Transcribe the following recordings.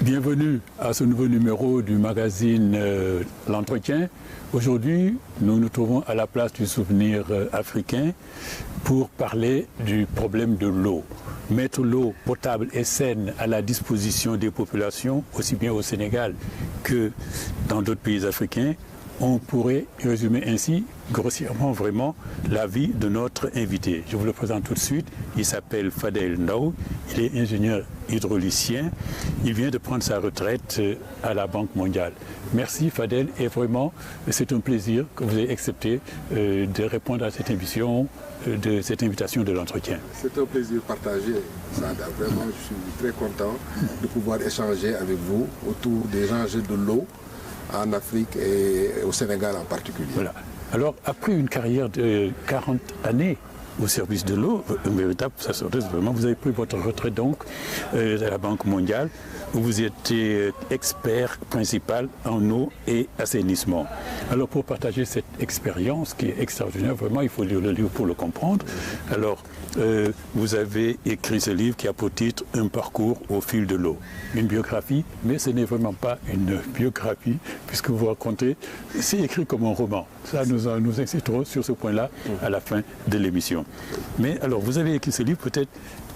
Bienvenue à ce nouveau numéro du magazine L'Entretien. Aujourd'hui, nous nous trouvons à la place du souvenir africain pour parler du problème de l'eau. Mettre l'eau potable et saine à la disposition des populations, aussi bien au Sénégal que dans d'autres pays africains. On pourrait résumer ainsi, grossièrement vraiment, la vie de notre invité. Je vous le présente tout de suite. Il s'appelle Fadel Ndao. Il est ingénieur hydraulicien. Il vient de prendre sa retraite à la Banque mondiale. Merci Fadel, et vraiment, c'est un plaisir que vous ayez accepté de répondre à cette émission, de cette invitation de l'entretien. C'est un plaisir partagé, Sada. Vraiment, je suis très content de pouvoir échanger avec vous autour des enjeux de l'eau en Afrique et au Sénégal en particulier. Voilà. Alors, après une carrière de 40 années au service de l'eau, un véritable sacerdoce, vraiment, vous avez pris votre retraite donc à la Banque mondiale, où vous étiez expert principal en eau et assainissement. Alors, pour partager cette expérience qui est extraordinaire, vraiment, il faut lire le livre pour le comprendre. Alors, vous avez écrit ce livre qui a pour titre « Un parcours au fil de l'eau ». Une biographie, mais ce n'est vraiment pas une biographie, puisque vous racontez, c'est écrit comme un roman. Ça, nous insisterons sur ce point-là à la fin de l'émission. Mais alors, vous avez écrit ce livre, peut-être,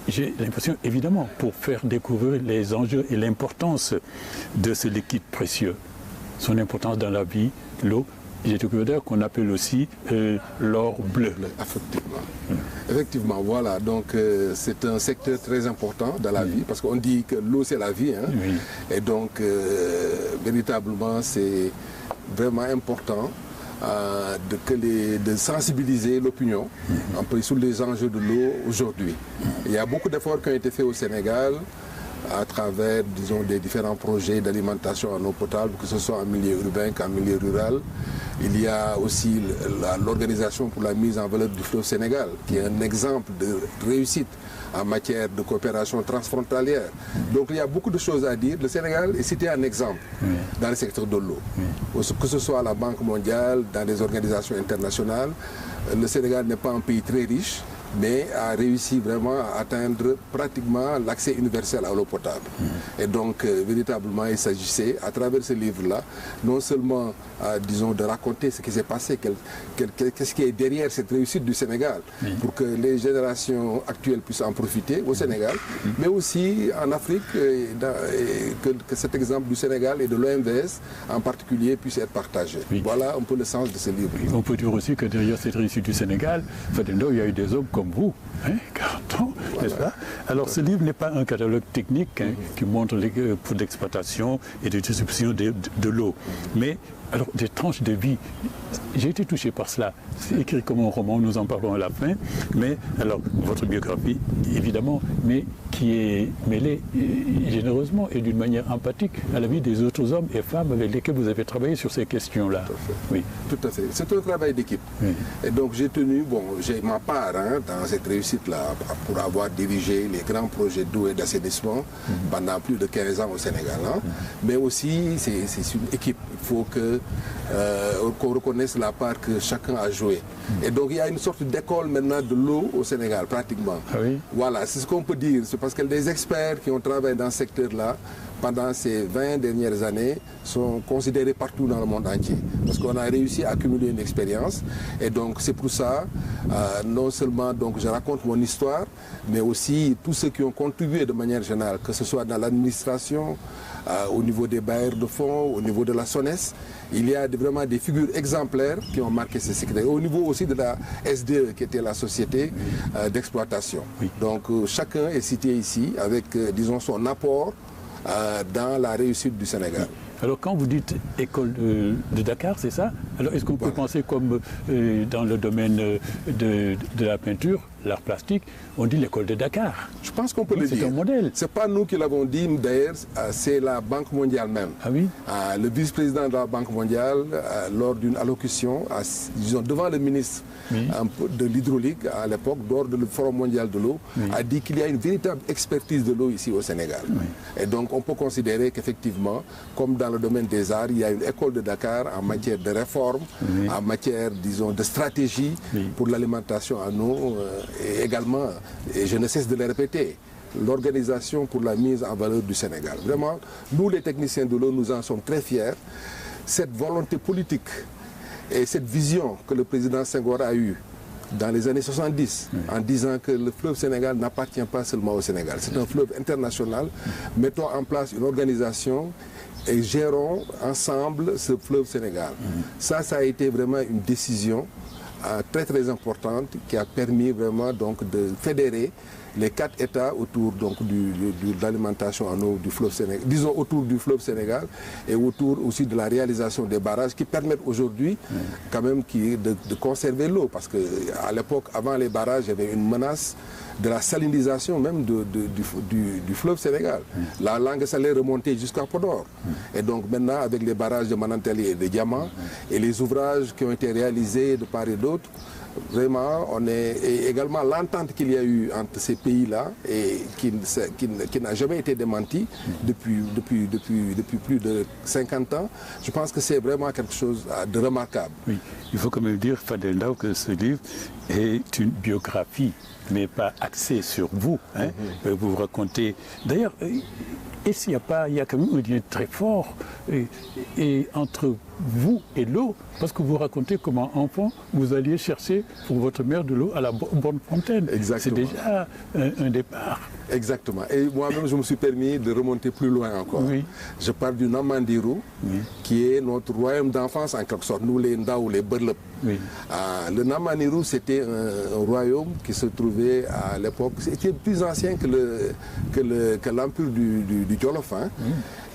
j'ai l'impression, évidemment, pour faire découvrir les enjeux et l'importance de ce liquide précieux, son importance dans la vie, l'eau. J'ai découvert qu'on appelle aussi l'or bleu. Effectivement. Effectivement, voilà. Donc, c'est un secteur très important dans la vie, parce qu'on dit que l'eau, c'est la vie. Hein. Oui. Et donc, véritablement, c'est vraiment important de sensibiliser l'opinion un peu sur les enjeux de l'eau aujourd'hui. Il y a beaucoup d'efforts qui ont été faits au Sénégal à travers, disons, des différents projets d'alimentation en eau potable, que ce soit en milieu urbain qu'en milieu rural. Il y a aussi l'Organisation pour la mise en valeur du fleuve Sénégal, qui est un exemple de réussite en matière de coopération transfrontalière. Donc il y a beaucoup de choses à dire. Le Sénégal est cité en exemple dans le secteur de l'eau. Que ce soit à la Banque mondiale, dans les organisations internationales, le Sénégal n'est pas un pays très riche, mais a réussi vraiment à atteindre pratiquement l'accès universel à l'eau potable. Et donc, véritablement, il s'agissait, à travers ce livre-là, non seulement, disons, de raconter ce qui s'est passé, qu'est-ce qui est derrière cette réussite du Sénégal, pour que les générations actuelles puissent en profiter au Sénégal, mais aussi en Afrique, que cet exemple du Sénégal et de l'OMVS en particulier puisse être partagé. Voilà un peu le sens de ce livre. On peut dire aussi que derrière cette réussite du Sénégal, il y a eu des hommes comme vous, 40 ans, n'est-ce pas? Alors ce livre n'est pas un catalogue technique qui montre les coûts d'exploitation et de distribution de l'eau, mais alors des tranches de vie. J'ai été touché par cela. C'est écrit comme un roman, nous en parlons à la fin, mais alors votre biographie, évidemment, mais qui est mêlée généreusement et d'une manière empathique à la vie des autres hommes et femmes avec lesquels vous avez travaillé sur ces questions-là. Oui, tout à fait. C'est un travail d'équipe. Et donc j'ai tenu, j'ai ma part dans cette réussite-là pour avoir dirigé les grands projets d'eau et d'assainissement pendant plus de 15 ans au Sénégal. Mais aussi, c'est une équipe. Il faut qu'on reconnaisse la part que chacun a joué. Et donc il y a une sorte d'école maintenant de l'eau au Sénégal, pratiquement. Ah oui? Voilà, c'est ce qu'on peut dire. C'est parce que les experts qui ont travaillé dans ce secteur-là, pendant ces 20 dernières années, sont considérés partout dans le monde entier. Parce qu'on a réussi à accumuler une expérience. Et donc c'est pour ça, non seulement donc, je raconte mon histoire, mais aussi tous ceux qui ont contribué de manière générale, que ce soit dans l'administration, au niveau des bailleurs de fonds, au niveau de la SONES. Il y a vraiment des figures exemplaires qui ont marqué ce secteur. Au niveau aussi de la SDE, qui était la société d'exploitation. Donc chacun est cité ici avec, disons, son apport dans la réussite du Sénégal. Alors quand vous dites école de Dakar, c'est ça? Alors est-ce qu'on peut penser comme dans le domaine de la peinture, l'art plastique, on dit l'école de Dakar? Je pense qu'on peut le dire. C'est un modèle. C'est pas nous qui l'avons dit, d'ailleurs, c'est la Banque mondiale même. Ah oui? Le vice-président de la Banque mondiale, lors d'une allocution, disons, devant le ministre de l'hydraulique à l'époque, lors du Forum mondial de l'eau, a dit qu'il y a une véritable expertise de l'eau ici au Sénégal. Et donc on peut considérer qu'effectivement, comme dans le domaine des arts, il y a une école de Dakar en matière de réforme, en matière, disons, de stratégie pour l'alimentation en eau, et également, et je ne cesse de le répéter, l'organisation pour la mise en valeur du Sénégal. Vraiment, nous les techniciens de l'eau, nous en sommes très fiers. Cette volonté politique et cette vision que le président Senghor a eue dans les années 70, en disant que le fleuve Sénégal n'appartient pas seulement au Sénégal, c'est un fleuve international, mettons en place une organisation et gérons ensemble ce fleuve Sénégal. Ça a été vraiment une décision très très importante qui a permis vraiment donc de fédérer les 4 États autour donc de l'alimentation en eau du fleuve Sénégal, disons autour du fleuve Sénégal et autour aussi de la réalisation des barrages qui permettent aujourd'hui quand même de conserver l'eau, parce qu'à l'époque, avant les barrages, il y avait une menace de la salinisation même du fleuve Sénégal. La langue salée remontait jusqu'à Podor. Et donc maintenant, avec les barrages de Manantali et de Diamant et les ouvrages qui ont été réalisés de part et d'autre, vraiment, et également l'entente qu'il y a eu entre ces pays-là et qui n'a jamais été démentie depuis plus de 50 ans, je pense que c'est vraiment quelque chose de remarquable. Oui, il faut quand même dire, Fadel Ndao, que ce livre est une biographie, mais pas axée sur vous. Hein. Vous vous racontez... D'ailleurs, il y a quand même un lien très fort et entre vous et l'eau, parce que vous racontez comment, enfant, vous alliez chercher pour votre mère de l'eau à la Borne Fontaine. C'est déjà un départ. Exactement. Et moi-même, je me suis permis de remonter plus loin encore. Oui. Je parle du Namandirou, qui est notre royaume d'enfance, en quelque sorte, nous les Ndao, les Berlep. Oui. Le Namandirou, c'était un royaume qui se trouvait à l'époque, c'était plus ancien que l'empire du Jolof. Hein.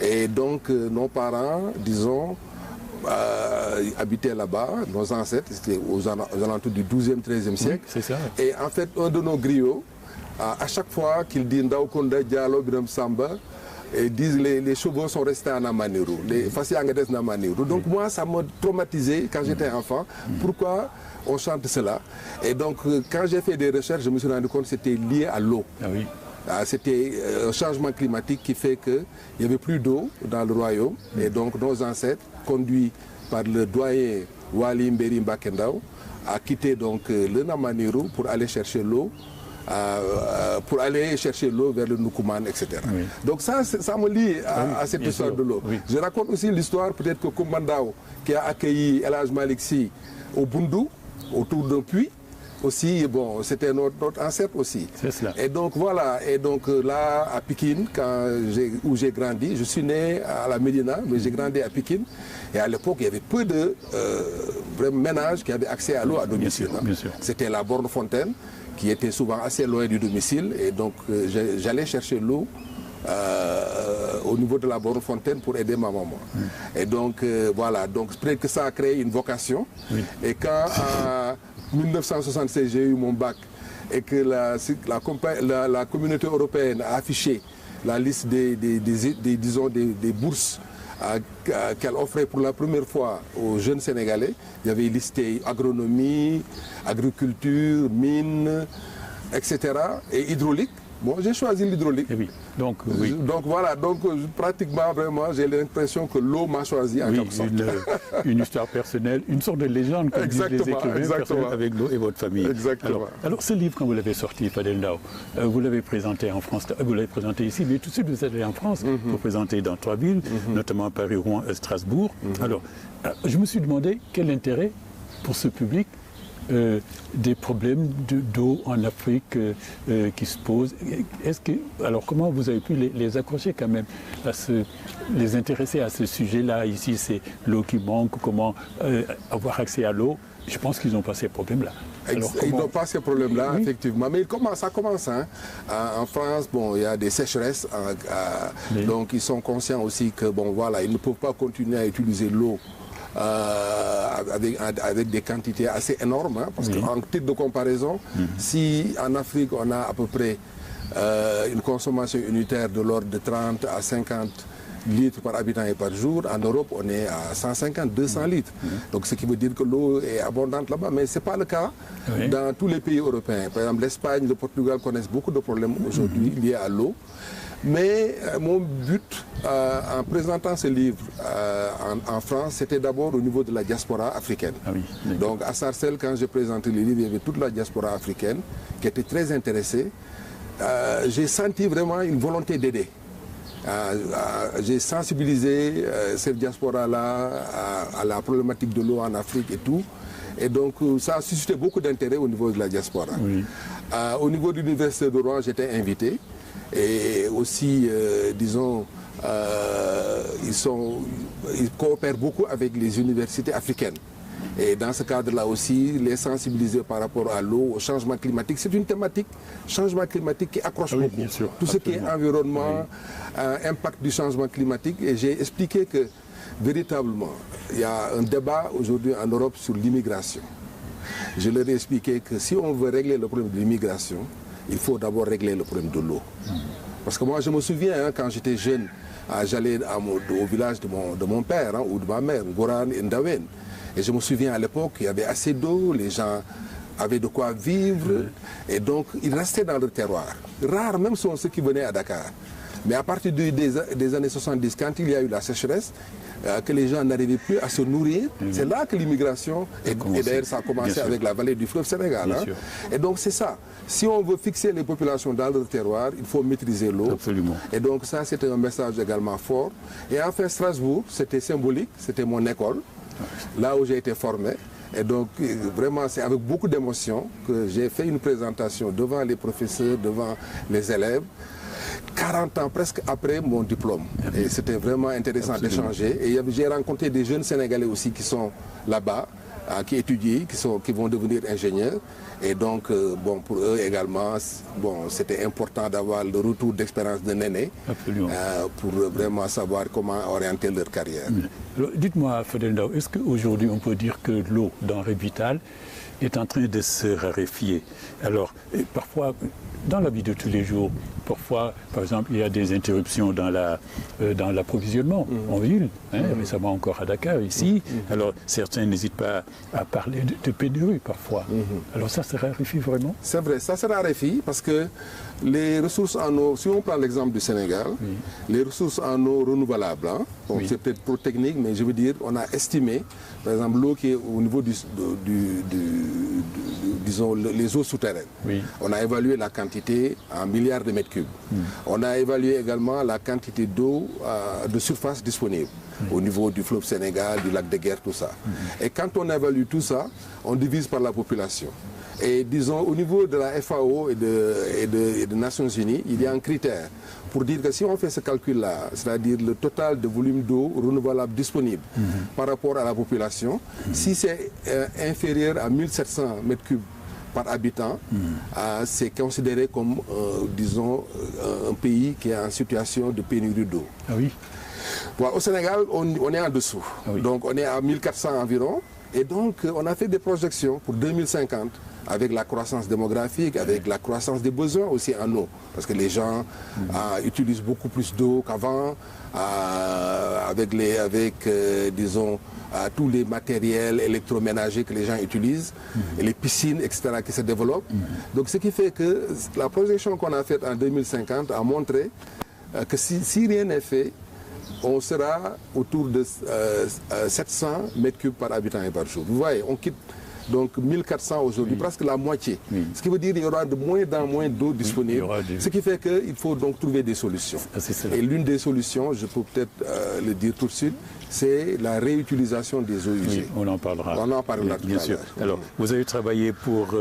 Et donc, nos parents, disons, habitaient là-bas, nos ancêtres, c'était aux alentours du 12e, 13e siècle. C'est ça. Et en fait, un de nos griots, à chaque fois qu'il dit Ndao Konda, Diallo, Biram Samba, et disent les chevaux sont restés en Namanirou, les Fassiangades Namanirou. Donc moi, ça m'a traumatisé quand j'étais enfant. Pourquoi on chante cela? Et donc, quand j'ai fait des recherches, je me suis rendu compte que c'était lié à l'eau. Ah oui. C'était un changement climatique qui fait qu'il n'y avait plus d'eau dans le royaume. Et donc nos ancêtres, conduits par le doyen Wali Mberi Mbakendao, a quitté donc le Namanirou pour aller chercher l'eau. Vers le Nukuman, etc. Oui. Donc ça me lie à cette histoire de l'eau. Oui. Je raconte aussi l'histoire peut-être que Kumbandao, qui a accueilli El Hadj Malick Sy au Bundu, autour d'un puits, aussi, bon, c'était notre ancêtre aussi. C'est cela. Et donc voilà, et donc là, à Pikine, où j'ai grandi, je suis né à la Médina, mais j'ai grandi à Pikine. Et à l'époque, il y avait peu de ménages qui avaient accès à l'eau à domicile. Bien sûr. C'était la Borne Fontaine, qui était souvent assez loin du domicile. Et donc, j'allais chercher l'eau au niveau de la Borne Fontaine pour aider ma maman. Et donc, voilà, donc peut-être que ça a créé une vocation. Oui. Et quand, en 1976, j'ai eu mon bac et que la communauté européenne a affiché la liste des bourses qu'elle offrait pour la première fois aux jeunes Sénégalais. Il y avait listé agronomie, agriculture, mines, etc. et hydraulique. Bon, j'ai choisi l'hydraulique. Oui. Donc voilà, pratiquement vraiment, j'ai l'impression que l'eau m'a choisi en quelque sorte. Une histoire personnelle, une sorte de légende comme disent les écrivains avec l'eau et votre famille. Exactement. Alors ce livre, quand vous l'avez sorti, Fadel Ndao, vous l'avez présenté en France, vous l'avez présenté ici, mais tout de suite vous êtes allé en France pour présenter dans 3 villes, notamment Paris, Rouen et Strasbourg. Alors, je me suis demandé quel intérêt pour ce public des problèmes d'eau en Afrique qui se posent. Alors comment vous avez pu les accrocher quand même, les intéresser à ce sujet-là? Ici, c'est l'eau qui manque, comment avoir accès à l'eau. Je pense qu'ils n'ont pas ces problèmes-là. Ils n'ont pas ces problèmes-là, oui. Effectivement. Mais ça commence. Hein. En France, bon, il y a des sécheresses. Oui. Donc ils sont conscients aussi que bon, voilà, ils ne peuvent pas continuer à utiliser l'eau avec des quantités assez énormes, hein, parce qu'en titre de comparaison, si en Afrique on a à peu près une consommation unitaire de l'ordre de 30 à 50 litres par habitant et par jour, en Europe on est à 150, 200 litres. Donc ce qui veut dire que l'eau est abondante là-bas, mais ce n'est pas le cas dans tous les pays européens. Par exemple, l'Espagne, le Portugal connaissent beaucoup de problèmes aujourd'hui liés à l'eau. Mais mon but en présentant ce livre en France, c'était d'abord au niveau de la diaspora africaine. Ah oui, donc à Sarcelles, quand j'ai présenté le livre, il y avait toute la diaspora africaine qui était très intéressée j'ai senti vraiment une volonté d'aider. J'ai sensibilisé cette diaspora-là à la problématique de l'eau en Afrique et tout. Et donc, ça a suscité beaucoup d'intérêt au niveau de la diaspora. Oui. Au niveau de l'Université de Rouen, j'étais invité. Et aussi, disons, ils coopèrent beaucoup avec les universités africaines. Et dans ce cadre-là aussi, les sensibiliser par rapport à l'eau, au changement climatique. C'est une thématique, changement climatique, qui accroche beaucoup. Bien sûr, tout absolument. Ce qui est environnement, impact du changement climatique. Et j'ai expliqué que, véritablement, il y a un débat aujourd'hui en Europe sur l'immigration. Je leur ai expliqué que si on veut régler le problème de l'immigration, il faut d'abord régler le problème de l'eau. Parce que moi, je me souviens, quand j'étais jeune, j'allais au village de mon père ou de ma mère, Goran et Ndawen. Et je me souviens à l'époque, il y avait assez d'eau, les gens avaient de quoi vivre. Et donc, ils restaient dans leur terroir. Rares même sont ceux qui venaient à Dakar. Mais à partir des années 70, quand il y a eu la sécheresse, que les gens n'arrivaient plus à se nourrir, c'est là que l'immigration, et d'ailleurs ça a commencé avec la vallée du fleuve Sénégal. Hein. Et donc c'est ça. Si on veut fixer les populations dans leur terroir, il faut maîtriser l'eau. Absolument. Et donc ça, c'était un message également fort. Et enfin, Strasbourg, c'était symbolique, c'était mon école, là où j'ai été formé. Et donc, vraiment, c'est avec beaucoup d'émotion que j'ai fait une présentation devant les professeurs, devant les élèves, 40 ans presque après mon diplôme. Et c'était vraiment intéressant d'échanger. Et j'ai rencontré des jeunes Sénégalais aussi qui sont là-bas, qui étudient, qui vont devenir ingénieurs. Et donc, bon, pour eux également, bon, c'était important d'avoir le retour d'expérience d'un aîné pour vraiment savoir comment orienter leur carrière. Dites-moi, Fadel Ndao, est-ce qu'aujourd'hui on peut dire que l'eau denrée vitale est en train de se raréfier? Alors, parfois, dans la vie de tous les jours, parfois, par exemple, il y a des interruptions dans l'approvisionnement en ville, récemment encore à Dakar, ici. Alors, certains n'hésitent pas à parler de pénurie parfois. Alors ça se raréfie vraiment? C'est vrai, ça se raréfie parce que les ressources en eau, si on prend l'exemple du Sénégal, les ressources en eau renouvelables, hein, bon, c'est peut-être trop technique, mais je veux dire, on a estimé, par exemple, l'eau qui est au niveau disons, les eaux souterraines. On a évalué la quantité en milliards de mètres cubes. On a évalué également la quantité d'eau de surface disponible au niveau du fleuve Sénégal, du lac de Guerre, tout ça. Et quand on évalue tout ça, on divise par la population. Et disons, au niveau de la FAO et des Nations Unies, il y a un critère pour dire que si on fait ce calcul-là, c'est-à-dire le total de volume d'eau renouvelable disponible par rapport à la population, si c'est inférieur à 1700 mètres cubes par habitant, c'est considéré comme, disons, un pays qui est en situation de pénurie d'eau. Ah oui. Bon, au Sénégal, on est en dessous. Ah oui. Donc on est à 1400 environ. Et donc on a fait des projections pour 2050 avec la croissance démographique, avec la croissance des besoins aussi en eau. Parce que les gens utilisent beaucoup plus d'eau qu'avant, avec disons, tous les matériels électroménagers que les gens utilisent, et les piscines, etc., qui se développent. Donc ce qui fait que la projection qu'on a faite en 2050 a montré que si rien n'est fait, on sera autour de 700 mètres cubes par habitant et par jour. Vous voyez, on quitte donc 1400 aujourd'hui, presque la moitié. Ce qui veut dire qu'il y aura de moins en moins d'eau disponible. Ce qui fait qu'il faut donc trouver des solutions. Et l'une des solutions, je peux peut-être le dire tout de suite, c'est la réutilisation des eaux usées. On en parlera. On en parlera tout à l'heure. Bien sûr. Alors, vous avez travaillé pour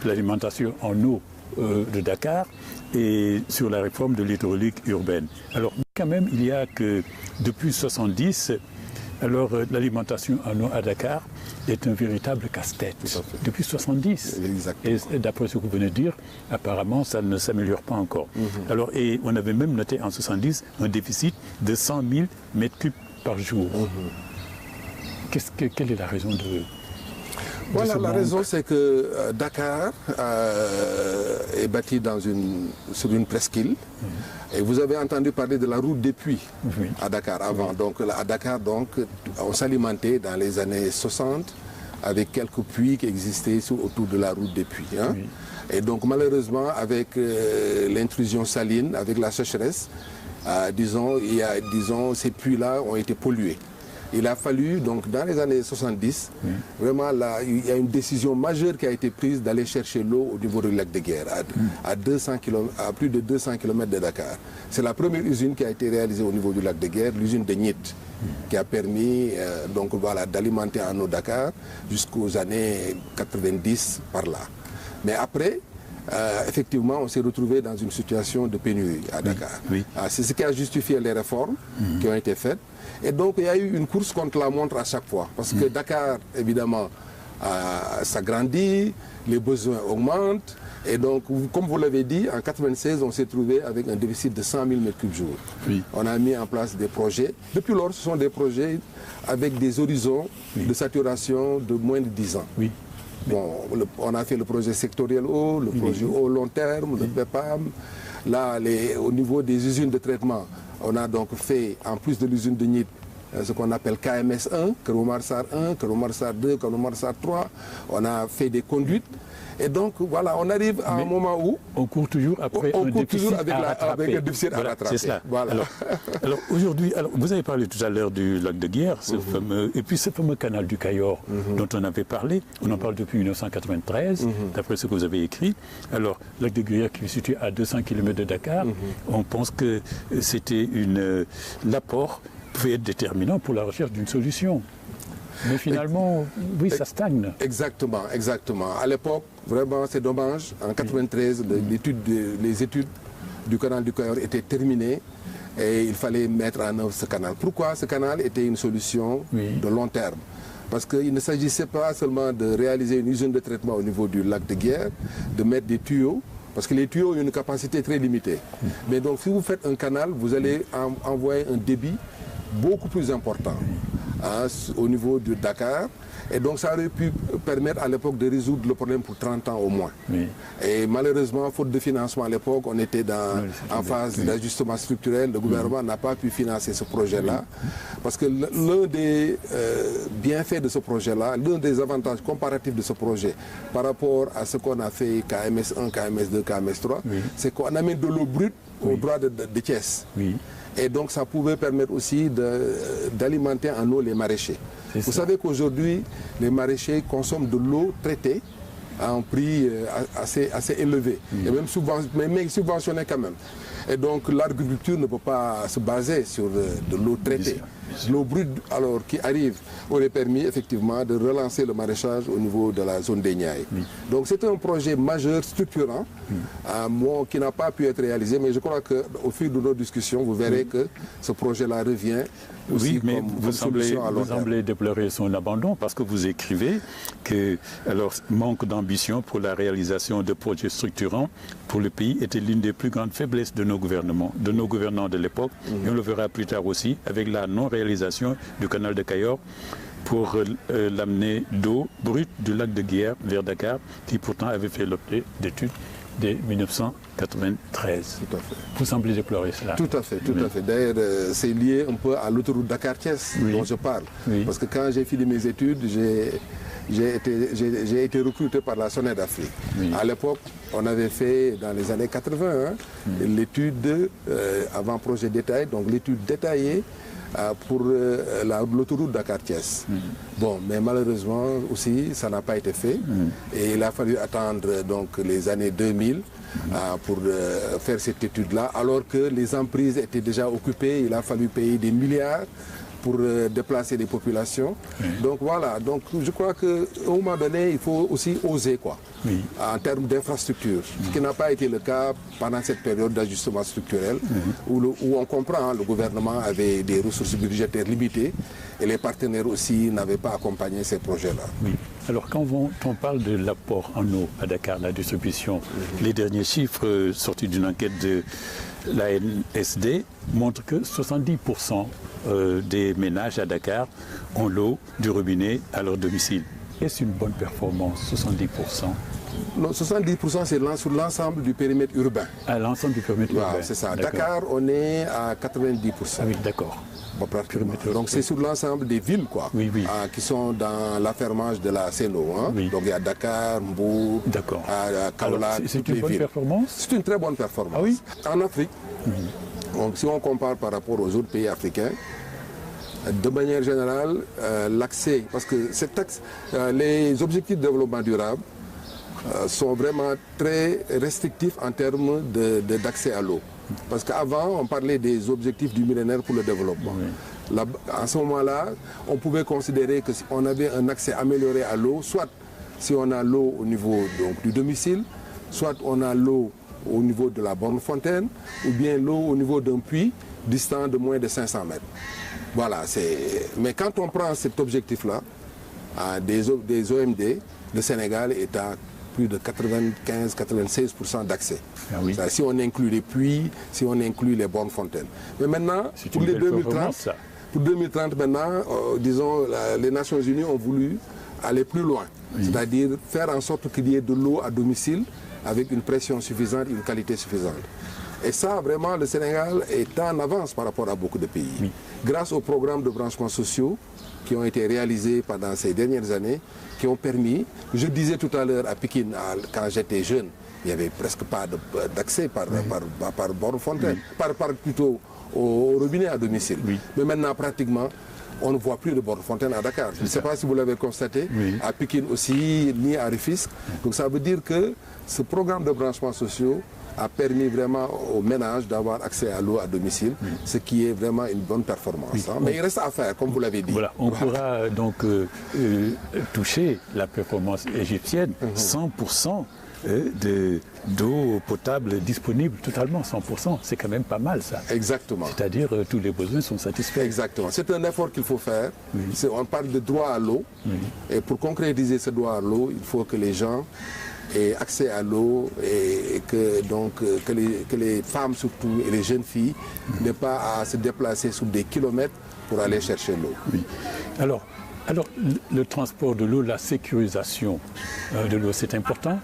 l'alimentation en eau de Dakar et sur la réforme de l'hydraulique urbaine. Alors, quand même, il y a que depuis 1970, alors l'alimentation en eau à Dakar est un véritable casse-tête. Depuis 1970. Et d'après ce que vous venez de dire, apparemment, ça ne s'améliore pas encore. Alors, et on avait même noté en 1970 un déficit de 100 000 mètres cubes par jour. Quelle est la raison de... Voilà, la raison, c'est que Dakar est bâti sur une presqu'île. Et vous avez entendu parler de la route des puits à Dakar avant. Donc, à Dakar, on s'alimentait dans les années 60 avec quelques puits qui existaient autour de la route des puits. Hein. Et donc, malheureusement, avec l'intrusion saline, avec la sécheresse, disons, ces puits-là ont été pollués. il a fallu, donc dans les années 70, vraiment là, il y a une décision majeure qui a été prise d'aller chercher l'eau au niveau du lac de Guiers, à plus de 200 km de Dakar. C'est la première usine qui a été réalisée au niveau du lac de Guiers, l'usine de Nyit, qui a permis donc voilà, d'alimenter en eau Dakar jusqu'aux années 90 par là. Mais après, effectivement, on s'est retrouvé dans une situation de pénurie à Dakar. C'est ce qui a justifié les réformes qui ont été faites. Et donc, il y a eu une course contre la montre à chaque fois. Parce que Dakar, évidemment, s'agrandit, les besoins augmentent. Et donc, comme vous l'avez dit, en 1996, on s'est trouvé avec un déficit de 100 000 m3. On a mis en place des projets. Depuis lors, ce sont des projets avec des horizons de saturation de moins de 10 ans. Bon, on a fait le projet sectoriel eau, le projet eau long terme, le PEPAM. Là, au niveau des usines de traitement, on a donc fait, en plus de l'usine de Nyit, ce qu'on appelle KMS 1, Kër-Oumar-Sarr 1, Kër-Oumar-Sarr 2, Kër-Oumar-Sarr 3. On a fait des conduites. Et donc, voilà, on arrive à un moment où... On court toujours après un déficit à rattraper. Voilà, c'est cela. Voilà. Alors aujourd'hui, vous avez parlé tout à l'heure du lac de Guiers, et puis ce fameux canal du Cayor dont on avait parlé. On en parle depuis 1993, d'après ce que vous avez écrit. Alors, le lac de Guiers qui est situé à 200 km de Dakar, on pense que c'était l'apport pouvait être déterminant pour la recherche d'une solution. Mais finalement, oui, ça stagne. Exactement, exactement. À l'époque, vraiment, c'est dommage. En 1993, les études du canal du Cayor étaient terminées et il fallait mettre en œuvre ce canal. Pourquoi ce canal était une solution de long terme? Parce qu'il ne s'agissait pas seulement de réaliser une usine de traitement au niveau du lac de Guiers, de mettre des tuyaux, parce que les tuyaux ont une capacité très limitée. Mais donc, si vous faites un canal, vous allez envoyer un débit beaucoup plus important au niveau de Dakar. Et donc ça aurait pu permettre à l'époque de résoudre le problème pour 30 ans au moins. Et malheureusement, faute de financement à l'époque, on était en phase d'ajustement structurel. Le gouvernement n'a pas pu financer ce projet-là. Parce que l'un des bienfaits de ce projet-là, l'un des avantages comparatifs de ce projet par rapport à ce qu'on a fait KMS 1, KMS 2, KMS 3, c'est qu'on amène de l'eau brute au droit de Thiès. Et donc ça pouvait permettre aussi d'alimenter en eau les maraîchers. Vous savez qu'aujourd'hui, les maraîchers consomment de l'eau traitée à un prix assez élevé, et même subventionné quand même. Et donc l'agriculture ne peut pas se baser sur de l'eau traitée. L'eau brute alors qui arrive aurait permis effectivement de relancer le maraîchage au niveau de la zone des Niayes. Donc c'est un projet majeur, structurant, qui n'a pas pu être réalisé, mais je crois qu'au fil de nos discussions, vous verrez que ce projet-là revient aussi mais vous semblez déplorer son abandon parce que vous écrivez que manque d'ambition pour la réalisation de projets structurants pour le pays était l'une des plus grandes faiblesses de nos gouvernants de l'époque. Et on le verra plus tard aussi avec la non-réalisation du canal de Cayor pour l'amener d'eau brute du lac de Guiers vers Dakar, qui pourtant avait fait l'objet d'études dès 1993. Tout à fait. Vous semblez déplorer cela. Tout à fait, tout à fait. D'ailleurs, c'est lié un peu à l'autoroute Dakar-Thiès dont je parle. Parce que quand j'ai fini mes études, j'ai été recruté par la SONED Afrique. À l'époque, on avait fait, dans les années 80, l'étude avant projet détaillé, donc l'étude détaillée pour l'autoroute Dakar-Thiès. Bon, mais malheureusement aussi, ça n'a pas été fait. Et il a fallu attendre donc les années 2000 pour faire cette étude-là, alors que les emprises étaient déjà occupées. Il a fallu payer des milliards pour déplacer les populations. Donc voilà, donc je crois qu'à un moment donné, il faut aussi oser en termes d'infrastructure, ce qui n'a pas été le cas pendant cette période d'ajustement structurel, où on comprend, le gouvernement avait des ressources budgétaires limitées et les partenaires aussi n'avaient pas accompagné ces projets-là. Alors quand on parle de l'apport en eau à Dakar, la distribution, les derniers chiffres sortis d'une enquête de l'ANSD montrent que 70% des ménages à Dakar ont l'eau du robinet à leur domicile. Est-ce une bonne performance, 70%? Non, 70% c'est sur l'ensemble du périmètre urbain. À l'ensemble du périmètre urbain. C'est ça. Dakar, on est à 90%. Ah oui, d'accord. Donc c'est sur l'ensemble des villes qui sont dans l'affermage de la Seno. Donc il y a Dakar, Mbour, Kaolack, c'est une bonne performance? C'est une très bonne performance. Ah oui? En Afrique, donc, si on compare par rapport aux autres pays africains, De manière générale, l'accès, parce que les objectifs de développement durable sont vraiment très restrictifs en termes d'accès à l'eau. Parce qu'avant, on parlait des objectifs du millénaire pour le développement. Oui. Là, à ce moment-là, on pouvait considérer que si on avait un accès amélioré à l'eau, soit si on a l'eau au niveau donc, du domicile, soit on a l'eau au niveau de la borne fontaine, ou bien l'eau au niveau d'un puits distant de moins de 500 mètres. Voilà, mais quand on prend cet objectif-là, des OMD, le Sénégal est à plus de 95-96% d'accès. Ah oui. Si on inclut les puits, si on inclut les bornes fontaines. Mais maintenant, pour les 2030, maintenant, disons, les Nations Unies ont voulu aller plus loin. Oui. C'est-à-dire faire en sorte qu'il y ait de l'eau à domicile avec une pression suffisante et une qualité suffisante. Et ça, vraiment, le Sénégal est en avance par rapport à beaucoup de pays. Oui. Grâce aux programmes de branchements sociaux qui ont été réalisés pendant ces dernières années, qui ont permis, je disais tout à l'heure à Pékin, quand j'étais jeune, il n'y avait presque pas d'accès par borne fontaine, plutôt au robinet à domicile. Oui. Mais maintenant, pratiquement, on ne voit plus de borne fontaine à Dakar. Je ne sais pas si vous l'avez constaté, oui. À Pékin aussi, ni à Rufisque. Donc ça veut dire que ce programme de branchements sociaux a permis vraiment aux ménages d'avoir accès à l'eau à domicile, oui. Ce qui est vraiment une bonne performance. Oui. Hein. Mais il reste à faire, comme vous l'avez dit. Voilà, on pourra donc toucher la performance égyptienne, 100% d'eau potable disponible, totalement 100%. C'est quand même pas mal ça. Exactement. C'est-à-dire tous les besoins sont satisfaits. Exactement. C'est un effort qu'il faut faire. Oui. On parle de droit à l'eau. Oui. Et pour concrétiser ce droit à l'eau, il faut que les gens aient accès à l'eau et que les femmes surtout et les jeunes filles n'aient pas à se déplacer sur des kilomètres pour aller chercher l'eau. Oui. Alors, le transport de l'eau, la sécurisation de l'eau, c'est important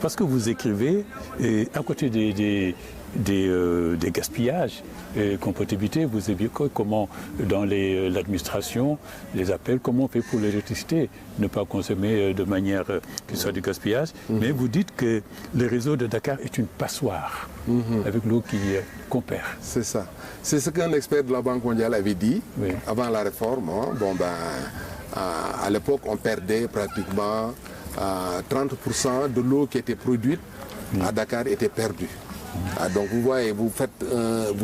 parce que vous écrivez, à côté des gaspillages qu'on peut éviter, vous évoquez comment dans l'administration, les appels, comment on fait pour l'électricité, ne pas consommer de manière que ce soit du gaspillage, mais vous dites que le réseau de Dakar est une passoire avec l'eau qu'on perd. C'est ça. C'est ce qu'un expert de la Banque mondiale avait dit avant la réforme. Hein. Bon, à l'époque, on perdait pratiquement 30% de l'eau qui était produite à Dakar était perdue. Donc vous voyez, vous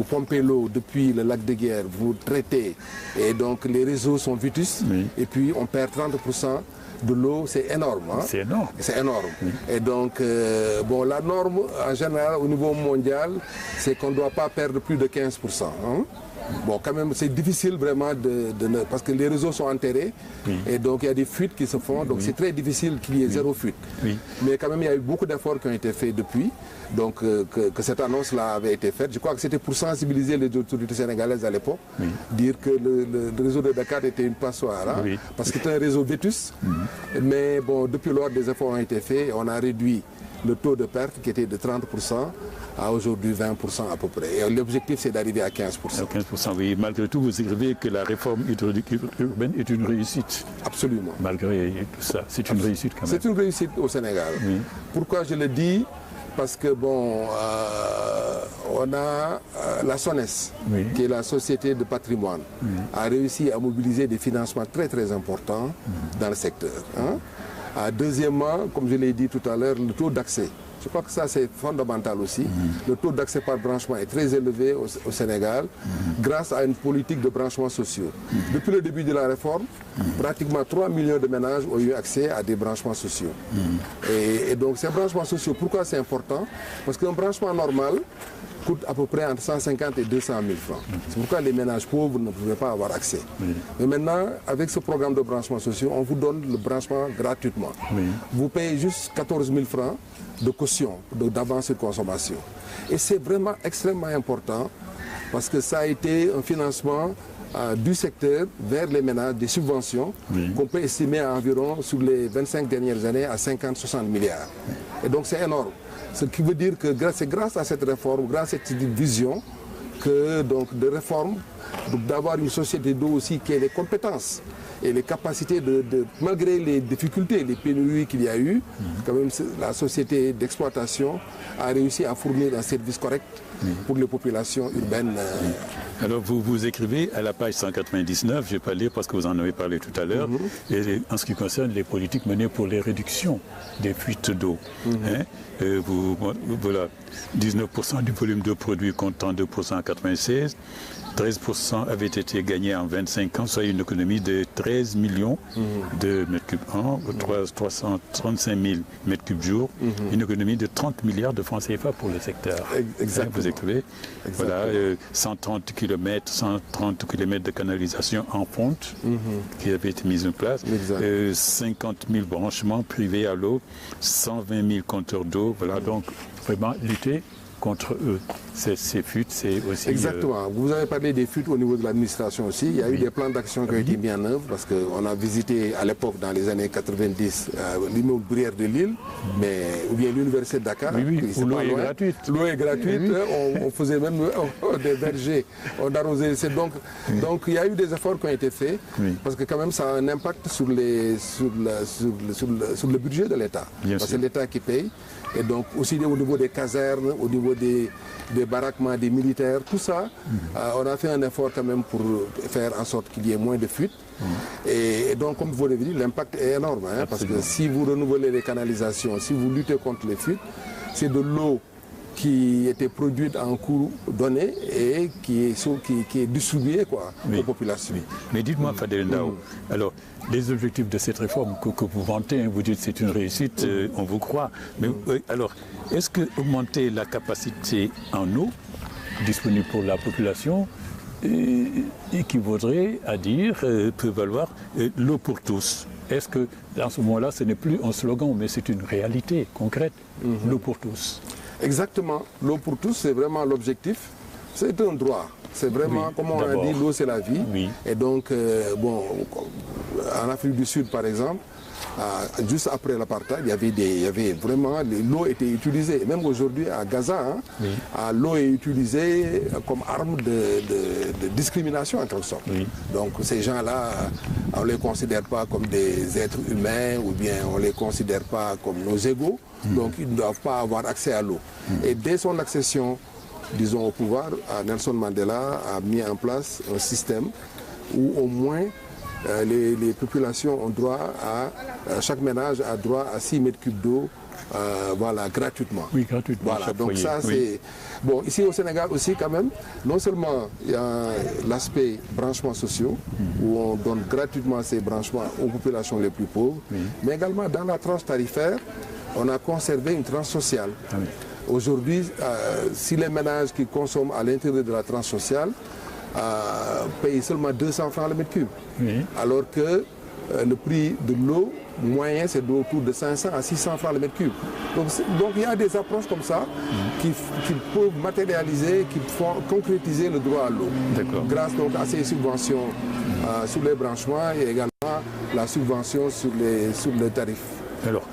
pompez l'eau depuis le lac de Guiers, vous traitez, et donc les réseaux sont vétustes, et puis on perd 30% de l'eau, c'est énorme. Hein? C'est énorme. C'est énorme. Et donc, la norme en général au niveau mondial, c'est qu'on ne doit pas perdre plus de 15%. Hein? Bon, quand même, c'est difficile vraiment parce que les réseaux sont enterrés et donc il y a des fuites qui se font, donc c'est très difficile qu'il y ait zéro fuite. Mais quand même, il y a eu beaucoup d'efforts qui ont été faits depuis, donc que cette annonce-là avait été faite. Je crois que c'était pour sensibiliser les autorités sénégalaises à l'époque, dire que le réseau de Dakar était une passoire, hein, parce que c'était un réseau vétuste. Mais bon, depuis lors, des efforts ont été faits et on a réduit le taux de perte qui était de 30% à aujourd'hui 20% à peu près. Et l'objectif, c'est d'arriver à 15%. 15%, oui. Malgré tout, vous écrivez que la réforme hydraulique urbaine est une réussite. Absolument. Malgré tout ça, c'est une réussite quand même. C'est une réussite au Sénégal. Oui. Pourquoi je le dis? Parce que bon, on a la SONES, qui est la Société de patrimoine, a réussi à mobiliser des financements très très importants dans le secteur. Hein? Deuxièmement, comme je l'ai dit tout à l'heure, le taux d'accès. Je crois que ça c'est fondamental aussi. Le taux d'accès par branchement est très élevé au Sénégal grâce à une politique de branchements sociaux. Depuis le début de la réforme, pratiquement 3 millions de ménages ont eu accès à des branchements sociaux. Et donc ces branchements sociaux, pourquoi c'est important? Parce qu'un branchement normal coûte à peu près entre 150 et 200 000 francs. C'est pourquoi les ménages pauvres ne pouvaient pas avoir accès. Mais maintenant, avec ce programme de branchement social, on vous donne le branchement gratuitement. Vous payez juste 14 000 francs de caution, d'avance sur consommation. Et c'est vraiment extrêmement important parce que ça a été un financement du secteur vers les ménages, des subventions qu'on peut estimer à environ, sur les 25 dernières années, à 50-60 milliards. Et donc c'est énorme. Ce qui veut dire que c'est grâce à cette réforme, grâce à cette vision de réforme, d'avoir une société d'eau aussi qui a les compétences et les capacités malgré les difficultés, les pénuries qu'il y a eu, quand même la société d'exploitation a réussi à fournir un service correct pour les populations urbaines Alors, vous écrivez à la page 199, je ne vais pas lire parce que vous en avez parlé tout à l'heure, et en ce qui concerne les politiques menées pour les réductions des fuites d'eau. Voilà, 19% du volume d'eau produit contre 32% en 1996. 13% avait été gagné en 25 ans, soit une économie de 13 millions de mètres cubes an, 335 000 mètres cubes jour, une économie de 30 milliards de francs CFA pour le secteur. Exactement. Vous écrivez, voilà, 130 km de canalisation en fonte qui avaient été mises en place, 50 000 branchements privés à l'eau, 120 000 compteurs d'eau, voilà, donc vraiment lutter contre eux. Ces fuites, c'est aussi... Exactement. Vous avez parlé des fuites au niveau de l'administration aussi. Il y a eu des plans d'action qui ont été mis en œuvre parce qu'on a visité à l'époque, dans les années 90, l'immeuble Bruyère de Lille, ou bien l'université de Dakar. Où l'eau est gratuite. L'eau est gratuite. On faisait même des vergers. On arrosait. Donc il y a eu des efforts qui ont été faits parce que quand même ça a un impact sur le budget de l'État. Parce que c'est l'État qui paye. Et donc aussi au niveau des casernes, au niveau des baraquements des militaires, tout ça, on a fait un effort quand même pour faire en sorte qu'il y ait moins de fuites. Et donc, comme vous l'avez dit, l'impact est énorme. Parce que si vous renouvelez les canalisations, si vous luttez contre les fuites, c'est de l'eau qui était produite en cours donné et qui est distribuée aux populations. Mais dites-moi, Fadel Ndao, alors les objectifs de cette réforme que vous vantez, vous dites que c'est une réussite, on vous croit. Mais alors, est-ce que augmenter la capacité en eau disponible pour la population équivaudrait à dire, peut valoir l'eau pour tous? Est-ce que, dans ce moment-là, ce n'est plus un slogan, mais c'est une réalité concrète, l'eau pour tous? Exactement. L'eau pour tous, c'est vraiment l'objectif. C'est un droit. C'est vraiment, comme on a dit, l'eau c'est la vie. Et donc, en Afrique du Sud, par exemple, juste après l'apartheid, il y avait vraiment, l'eau était utilisée. Même aujourd'hui à Gaza, l'eau est utilisée comme arme de discrimination en quelque sorte. Donc ces gens-là, on ne les considère pas comme des êtres humains ou bien on ne les considère pas comme nos égaux. Donc ils ne doivent pas avoir accès à l'eau. Et dès son accession, disons, au pouvoir, Nelson Mandela a mis en place un système où au moins les populations ont droit chaque ménage a droit à 6 mètres cubes d'eau, gratuitement. Oui, gratuitement. Voilà, donc ça c'est... Bon, ici au Sénégal aussi quand même, non seulement il y a l'aspect branchements sociaux, où on donne gratuitement ces branchements aux populations les plus pauvres, mais également dans la tranche tarifaire, on a conservé une tranche sociale. Aujourd'hui, si les ménages qui consomment à l'intérieur de la tranche sociale payent seulement 200 francs le mètre cube, alors que le prix de l'eau moyen c'est autour de 500 à 600 francs le mètre cube. Donc il y a des approches comme ça qui peuvent matérialiser, qui font concrétiser le droit à l'eau. Grâce donc à ces subventions sur les branchements et également la subvention sur les tarifs. Alors,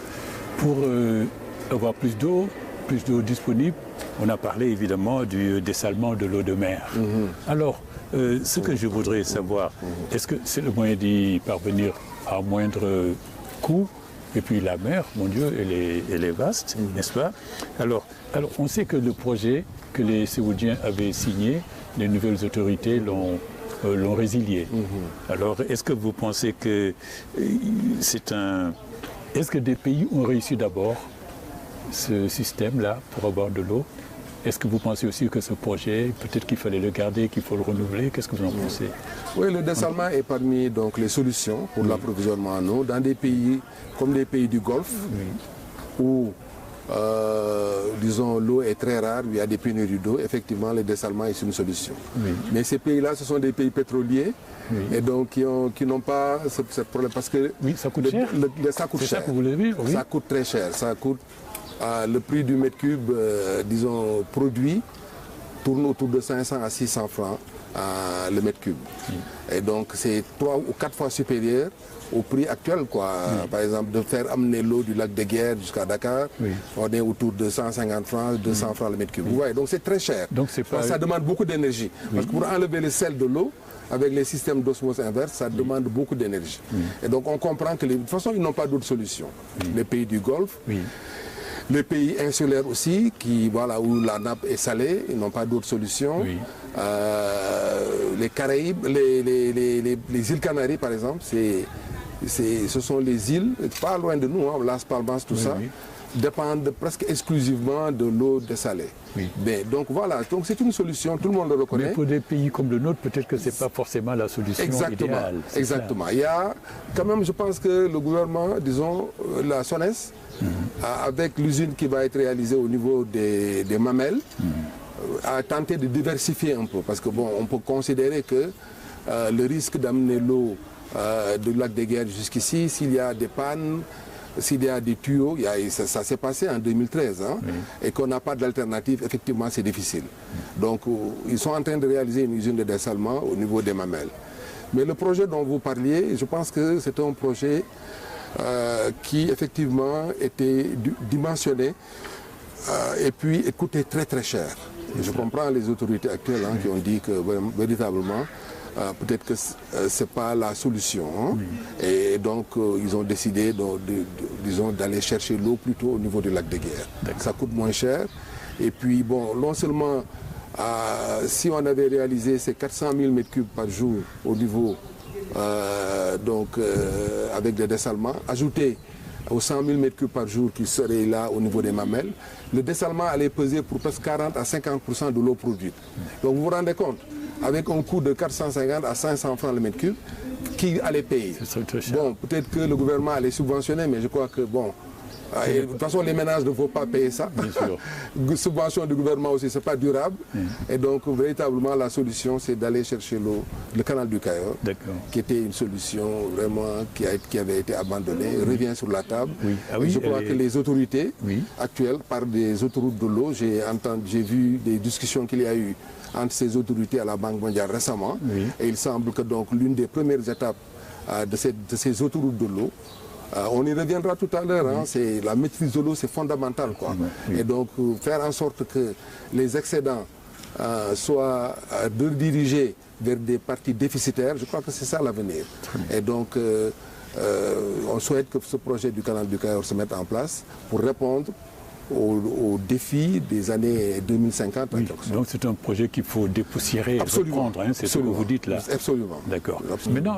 pour avoir plus d'eau disponible, on a parlé évidemment du dessalement de l'eau de mer. Alors, ce que je voudrais savoir, est-ce que c'est le moyen d'y parvenir à moindre coût? Et puis la mer, mon Dieu, elle est vaste, n'est-ce pas? Alors, on sait que le projet que les Séoudiens avaient signé, les nouvelles autorités l'ont résilié. Alors, est-ce que vous pensez que est-ce que des pays ont réussi d'abord ce système-là pour avoir de l'eau? Est-ce que vous pensez aussi que ce projet, peut-être qu'il fallait le garder, qu'il faut le renouveler? Qu'est-ce que vous en pensez? Oui, le dessalement est parmi donc, les solutions pour l'approvisionnement en eau dans des pays comme les pays du Golfe, où disons l'eau est très rare, il y a des pénuries d'eau. Effectivement, le dessalement est une solution. Mais ces pays-là, ce sont des pays pétroliers. Et donc qui n'ont pas ce problème parce que ça coûte cher. Ça coûte cher. C'est ça que vous voulez dire? Ça coûte très cher. Ça coûte le prix du mètre cube, disons produit, tourne autour de 500 à 600 francs le mètre cube. Et donc c'est 3 ou 4 fois supérieur au prix actuel, quoi. Par exemple, de faire amener l'eau du lac de Guiers jusqu'à Dakar, on est autour de 150 francs, 200 francs le mètre cube. Vous voyez, donc c'est très cher. Donc ça demande beaucoup d'énergie. Parce que pour enlever le sel de l'eau, avec les systèmes d'osmose inverse, ça demande beaucoup d'énergie. Et donc on comprend que de toute façon, ils n'ont pas d'autre solution. Les pays du Golfe, les pays insulaires aussi, où la nappe est salée, ils n'ont pas d'autre solution. les Caraïbes, les îles Canaries par exemple, ce sont les îles, pas loin de nous, hein, Las Palmas, tout ça, dépendent presque exclusivement de l'eau dessalée. Mais, donc voilà, donc c'est une solution, tout le monde le reconnaît. Mais pour des pays comme le nôtre, peut-être que ce n'est pas forcément la solution idéale. Exactement. Il y a quand même, je pense que le gouvernement, disons, la SONES, avec l'usine qui va être réalisée au niveau des mamelles, a tenté de diversifier un peu. Parce que bon, on peut considérer que le risque d'amener l'eau du lac des Guerres jusqu'ici, s'il y a des pannes, s'il y a des tuyaux, ça s'est passé en 2013, hein, et qu'on n'a pas d'alternative, effectivement c'est difficile. Donc ils sont en train de réaliser une usine de dessalement au niveau des mamelles. Mais le projet dont vous parliez, je pense que c'est un projet qui effectivement était dimensionné et puis coûtait très très cher. Je comprends les autorités actuelles qui ont dit que véritablement, peut-être que ce n'est pas la solution. Hein. Et donc, ils ont décidé d'aller chercher l'eau plutôt au niveau du lac de Guerre. Ça coûte moins cher. Et puis, bon, non seulement, si on avait réalisé ces 400 000 m3 par jour au niveau, avec des dessalements, ajouté aux 100 000 m3 par jour qui seraient là au niveau des mamelles, le dessalement allait peser pour presque 40 à 50% de l'eau produite. Donc, vous vous rendez compte, avec un coût de 450 à 500 francs le mètre cube, qui allait payer? Bon, peut-être que le gouvernement allait subventionner, mais je crois que, bon, de toute façon, les ménages ne faut pas payer ça. Subvention du gouvernement aussi, ce n'est pas durable. Et donc, véritablement, la solution, c'est d'aller chercher l'eau, le canal du Cayor, qui était une solution vraiment qui avait été abandonnée, revient sur la table. Je crois que les autorités actuelles, par des autoroutes de l'eau, j'ai vu des discussions qu'il y a eu entre ces autorités à la Banque mondiale récemment. Et il semble que donc l'une des premières étapes de ces autoroutes de l'eau, on y reviendra tout à l'heure, hein, la maîtrise de l'eau, c'est fondamental, quoi. Et donc faire en sorte que les excédents soient redirigés vers des parties déficitaires, je crois que c'est ça l'avenir. Et donc on souhaite que ce projet du canal du Cayor se mette en place pour répondre aux défis des années 2050. Donc c'est un projet qu'il faut dépoussiérer et reprendre, hein, c'est ce que vous dites là. Absolument. D'accord. Maintenant,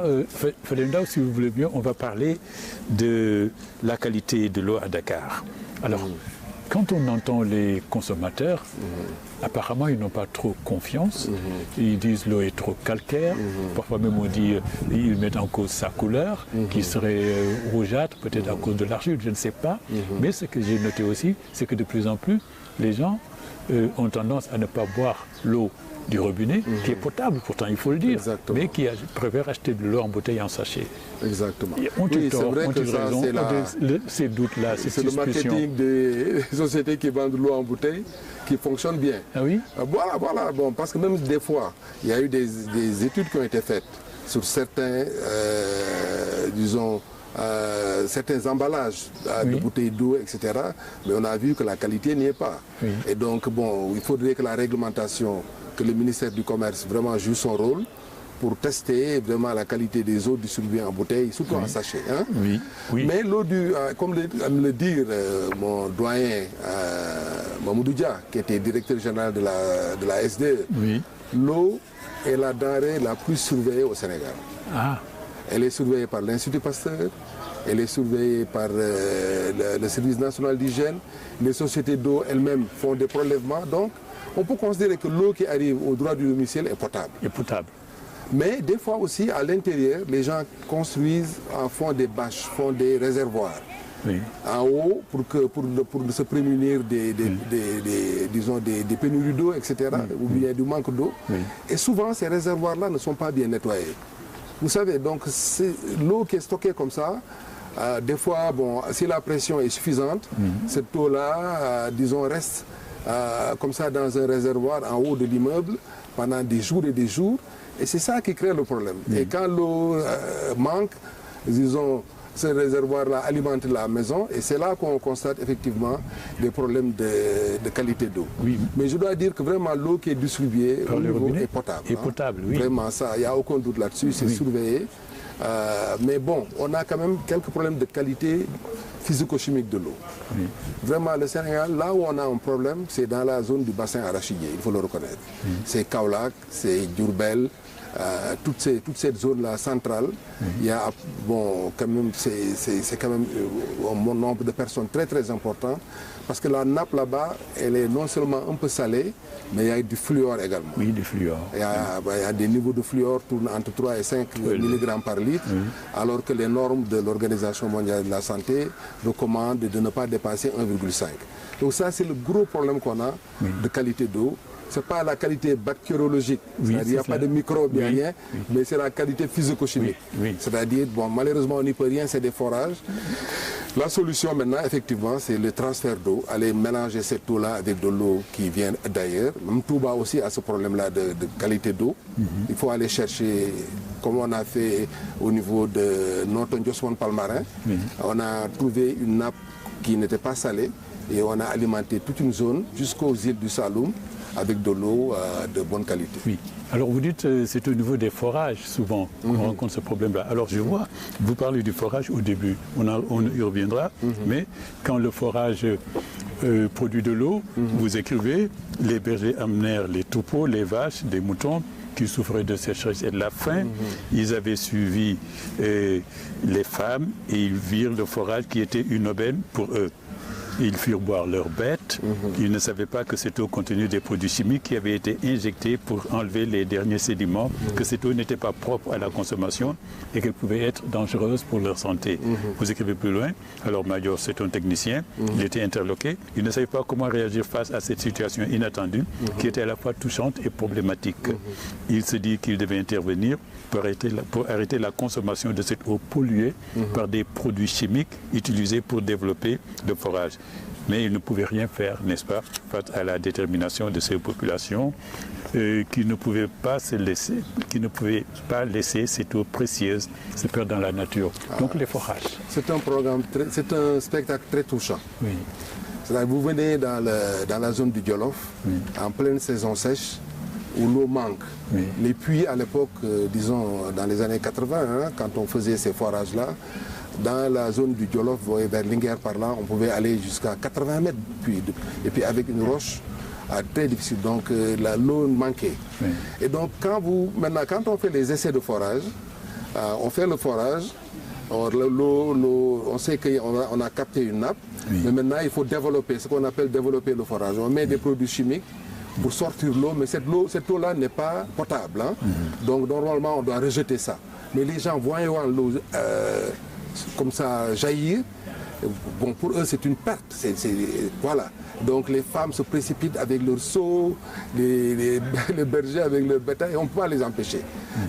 Falenda, si vous voulez bien, on va parler de la qualité de l'eau à Dakar. Alors, quand on entend les consommateurs, apparemment ils n'ont pas trop confiance. Ils disent l'eau est trop calcaire. Parfois même on dit ils mettent en cause sa couleur, qui serait rougeâtre, peut-être à cause de l'argile, je ne sais pas. Mais ce que j'ai noté aussi, c'est que de plus en plus, les gens ont tendance à ne pas boire l'eau du robinet, qui est potable pourtant, il faut le dire, mais qui préfère acheter de l'eau en bouteille en sachet. Exactement. Ont-ils tort, ont-ils raison, ces doutes-là, ces suspicions? C'est le marketing des sociétés qui vendent l'eau en bouteille qui fonctionne bien. Ah oui? Voilà. Bon, parce que même des fois, il y a eu des études qui ont été faites sur certains, certains emballages de bouteilles d'eau, etc. Mais on a vu que la qualité n'y est pas. Et donc, bon, il faudrait que la réglementation, que le ministère du Commerce vraiment joue son rôle pour tester vraiment la qualité des eaux distribuées en bouteille, surtout en sachet. Hein? Mais l'eau comme le dit mon doyen Mamoudou Dia, qui était directeur général de la SDE, l'eau est la denrée la plus surveillée au Sénégal. Elle est surveillée par l'Institut Pasteur, elle est surveillée par le Service national d'hygiène, les sociétés d'eau elles-mêmes font des prélèvements, donc on peut considérer que l'eau qui arrive au droit du domicile est potable. Mais des fois aussi, à l'intérieur, les gens construisent, font des bâches, font des réservoirs en haut pour se prémunir des pénuries d'eau, etc., ou bien du manque d'eau. Et souvent, ces réservoirs-là ne sont pas bien nettoyés. Vous savez, donc l'eau qui est stockée comme ça, des fois, bon, si la pression est suffisante, cette eau-là, reste comme ça dans un réservoir en haut de l'immeuble pendant des jours et des jours. Et c'est ça qui crée le problème. Et quand l'eau manque, ce réservoir-là alimente la maison et c'est là qu'on constate effectivement des problèmes de qualité d'eau. Mais je dois dire que vraiment l'eau qui est distribuée au niveau est potable. Vraiment ça, il n'y a aucun doute là-dessus, c'est surveillé. Mais bon, on a quand même quelques problèmes de qualité physico-chimique de l'eau. Vraiment, le Sénégal, là où on a un problème, c'est dans la zone du bassin arachidier, il faut le reconnaître. C'est Kaolack, c'est Diourbel, toute cette zone-là centrale, il y a bon, quand même, c'est quand même un nombre de personnes très très important, parce que la nappe là-bas, elle est non seulement un peu salée, mais il y a du fluor également. Oui, du fluor. Il y a des niveaux de fluor tournant entre 3 et 5 mg par litre, alors que les normes de l'Organisation mondiale de la santé recommandent de ne pas dépasser 1,5. Donc ça, c'est le gros problème qu'on a de qualité d'eau. Ce n'est pas la qualité bactériologique, c'est-à-dire qu'il n'y a pas de microbes, rien, mais c'est la qualité physico-chimique. C'est-à-dire, bon, malheureusement, on n'y peut rien, c'est des forages. La solution maintenant, effectivement, c'est le transfert d'eau, aller mélanger cette eau-là avec de l'eau qui vient d'ailleurs. Même Touba aussi a ce problème-là de qualité d'eau. Il faut aller chercher, comme on a fait au niveau de notre Ndiosmone Palmarin, on a trouvé une nappe qui n'était pas salée et on a alimenté toute une zone jusqu'aux îles du Saloum avec de l'eau de bonne qualité. Oui. Alors vous dites c'est au niveau des forages souvent qu'on rencontre ce problème-là. Alors je vois, vous parlez du forage au début, on y reviendra, mais quand le forage produit de l'eau, vous écrivez, les bergers amenèrent les troupeaux, les vaches, des moutons qui souffraient de sécheresse et de la faim. Ils avaient suivi les femmes et ils virent le forage qui était une aubaine pour eux. Ils firent boire leurs bêtes. Ils ne savaient pas que cette eau contenait des produits chimiques qui avaient été injectés pour enlever les derniers sédiments, que cette eau n'était pas propre à la consommation et qu'elle pouvait être dangereuse pour leur santé. Vous écrivez plus loin. Alors Major, c'est un technicien. Il était interloqué. Il ne savait pas comment réagir face à cette situation inattendue qui était à la fois touchante et problématique. Il se dit qu'il devait intervenir pour arrêter la consommation de cette eau polluée par des produits chimiques utilisés pour développer le forage. Mais il ne pouvait rien faire, n'est-ce pas, face à la détermination de ces populations qui ne pouvaient pas laisser cette eau précieuse se perdre dans la nature. Donc les forages. C'est un spectacle très touchant. Oui. C'est-à-dire, vous venez dans la zone du Djolof, en pleine saison sèche, où l'eau manque. Les puits à l'époque, disons dans les années 80, quand on faisait ces forages-là, dans la zone du Djolof, vers Linguère par là, on pouvait aller jusqu'à 80 mètres de puits. Et puis avec une roche très difficile, donc l'eau manquait. Et donc maintenant, quand on fait les essais de forage, on fait le forage, on sait qu'on a capté une nappe, mais maintenant il faut développer, ce qu'on appelle développer le forage. On met des produits chimiques pour sortir l'eau, mais cette eau-là n'est pas potable. Donc normalement on doit rejeter ça. Mais les gens voyant l'eau comme ça jaillir, bon, pour eux c'est une perte. Voilà. Donc les femmes se précipitent avec leurs seaux, les bergers avec leurs bétail, et on ne peut pas les empêcher.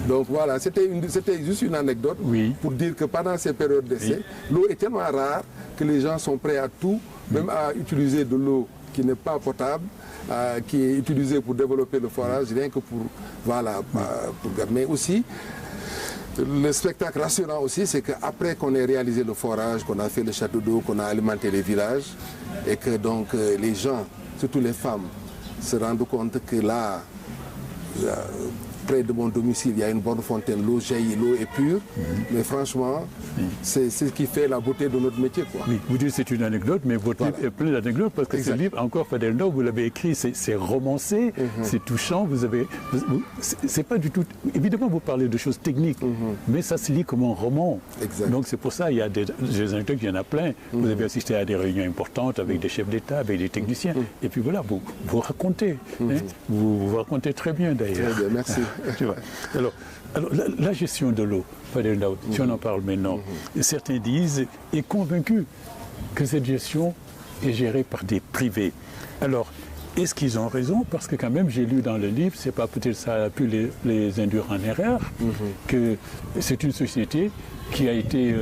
Donc voilà, c'était juste une anecdote pour dire que pendant ces périodes d'essai, l'eau est tellement rare que les gens sont prêts à tout, même à utiliser de l'eau qui n'est pas potable, qui est utilisée pour développer le forage, rien que pour... Voilà. Mais aussi, le spectacle rassurant aussi, c'est qu'après qu'on ait réalisé le forage, qu'on a fait le château d'eau, qu'on a alimenté les villages, et que donc les gens, surtout les femmes, se rendent compte que là, près de mon domicile, il y a une bonne fontaine, l'eau jaillit, l'eau est pure, mais franchement, c'est ce qui fait la beauté de notre métier, quoi. Oui, vous dites c'est une anecdote, mais votre livre est plein d'anecdotes, parce que ce livre, encore Fadel Ndao, vous l'avez écrit, c'est romancé, c'est touchant, c'est pas du tout... Évidemment, vous parlez de choses techniques, mais ça se lit comme un roman. Donc c'est pour ça, il y a des anecdotes, il y en a plein. Vous avez assisté à des réunions importantes avec des chefs d'État, avec des techniciens, et puis voilà, vous racontez. Vous racontez très bien, d'ailleurs. Très bien, merci. Tu vois. Alors la gestion de l'eau, Fadel Ndao, si on en parle maintenant, certains disent, est convaincu que cette gestion est gérée par des privés. Alors, est-ce qu'ils ont raison? Parce que quand même, j'ai lu dans le livre, c'est pas peut-être ça a pu les induire en erreur, que c'est une société qui a été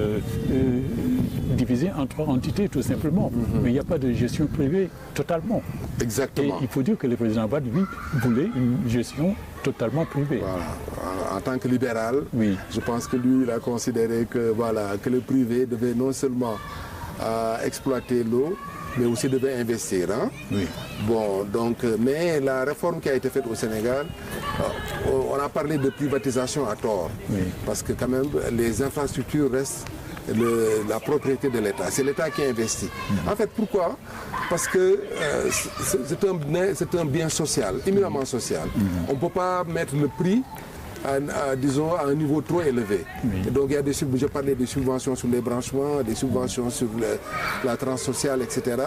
divisée en 3 entités, tout simplement. Mais il n'y a pas de gestion privée totalement. Exactement. Et il faut dire que le président Wade, lui, voulait une gestion totalement privée. Voilà. En tant que libéral, je pense que lui, il a considéré que, que le privé devait non seulement exploiter l'eau, mais aussi devait investir. Bon, donc, mais la réforme qui a été faite au Sénégal, on a parlé de privatisation à tort, parce que quand même les infrastructures restent la propriété de l'État. C'est l'État qui investit. En fait, pourquoi? Parce que c'est un bien social, éminemment social. On ne peut pas mettre le prix disons, à un niveau trop élevé. Oui. Et donc il y a je parlais des subventions sur les branchements, des subventions sur la tranche sociale, etc.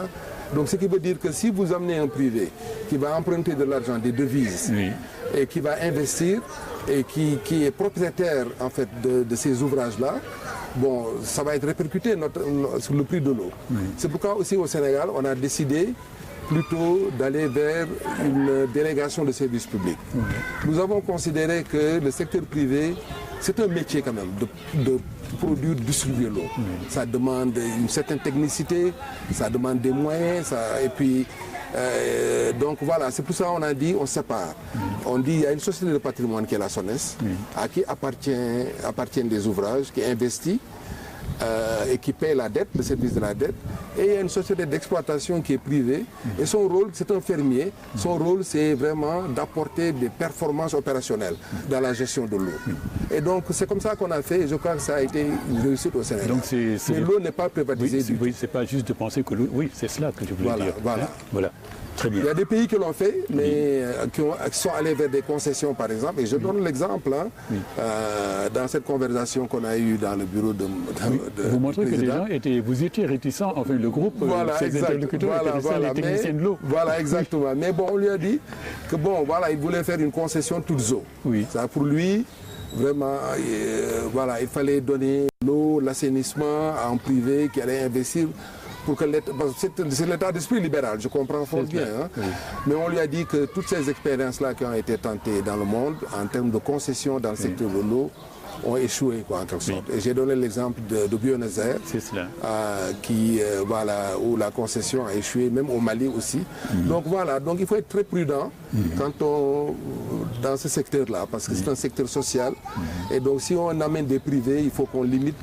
Donc ce qui veut dire que si vous amenez un privé qui va emprunter de l'argent, des devises, Oui. et qui va investir et qui est propriétaire en fait de ces ouvrages-là, bon, ça va être répercuté sur le prix de l'eau. Oui. C'est pourquoi aussi au Sénégal, on a décidé plutôt d'aller vers une délégation de services publics. Oui. Nous avons considéré que le secteur privé, c'est un métier quand même de produire, distribuer l'eau. Oui. Ça demande une certaine technicité, ça demande des moyens, et puis donc voilà, c'est pour ça qu'on a dit on sépare. On dit il y a une société de patrimoine qui est la SONES, à qui appartiennent des ouvrages, qui investit et qui paye la dette, le service de la dette. Et il y a une société d'exploitation qui est privée. Et son rôle, c'est un fermier. Son rôle, c'est vraiment d'apporter des performances opérationnelles dans la gestion de l'eau. Et donc, c'est comme ça qu'on a fait. Et je crois que ça a été une réussite au Sénégal. Donc, mais l'eau n'est pas privatisée. Oui, c'est pas juste de penser que l'eau... Oui, c'est cela que je voulais dire. Voilà. Très bien. Il y a des pays qui l'ont fait, mais qui sont allés vers des concessions, par exemple. Et je donne l'exemple dans cette conversation qu'on a eue dans le bureau de vous montrez que les gens vous étiez réticents, enfin le groupe, ses interlocuteurs étaient les techniciens de l'eau. Voilà, exactement. Mais bon, on lui a dit que bon, voilà, il voulait faire une concession toute eau. Oui. Ça, pour lui, vraiment, voilà, il fallait donner l'eau, l'assainissement à un privé qui allait investir. Pour que c'est l'état d'esprit libéral, je comprends fort bien. Hein? Oui. Mais on lui a dit que toutes ces expériences-là qui ont été tentées dans le monde, en termes de concessions dans le secteur de l'eau, ont échoué, quoi, en quelque sorte. Et j'ai donné l'exemple de Buenos Aires, voilà, où la concession a échoué, même au Mali aussi. Donc voilà, donc il faut être très prudent dans ce secteur-là, parce que c'est un secteur social. Et donc si on amène des privés, il faut qu'on limite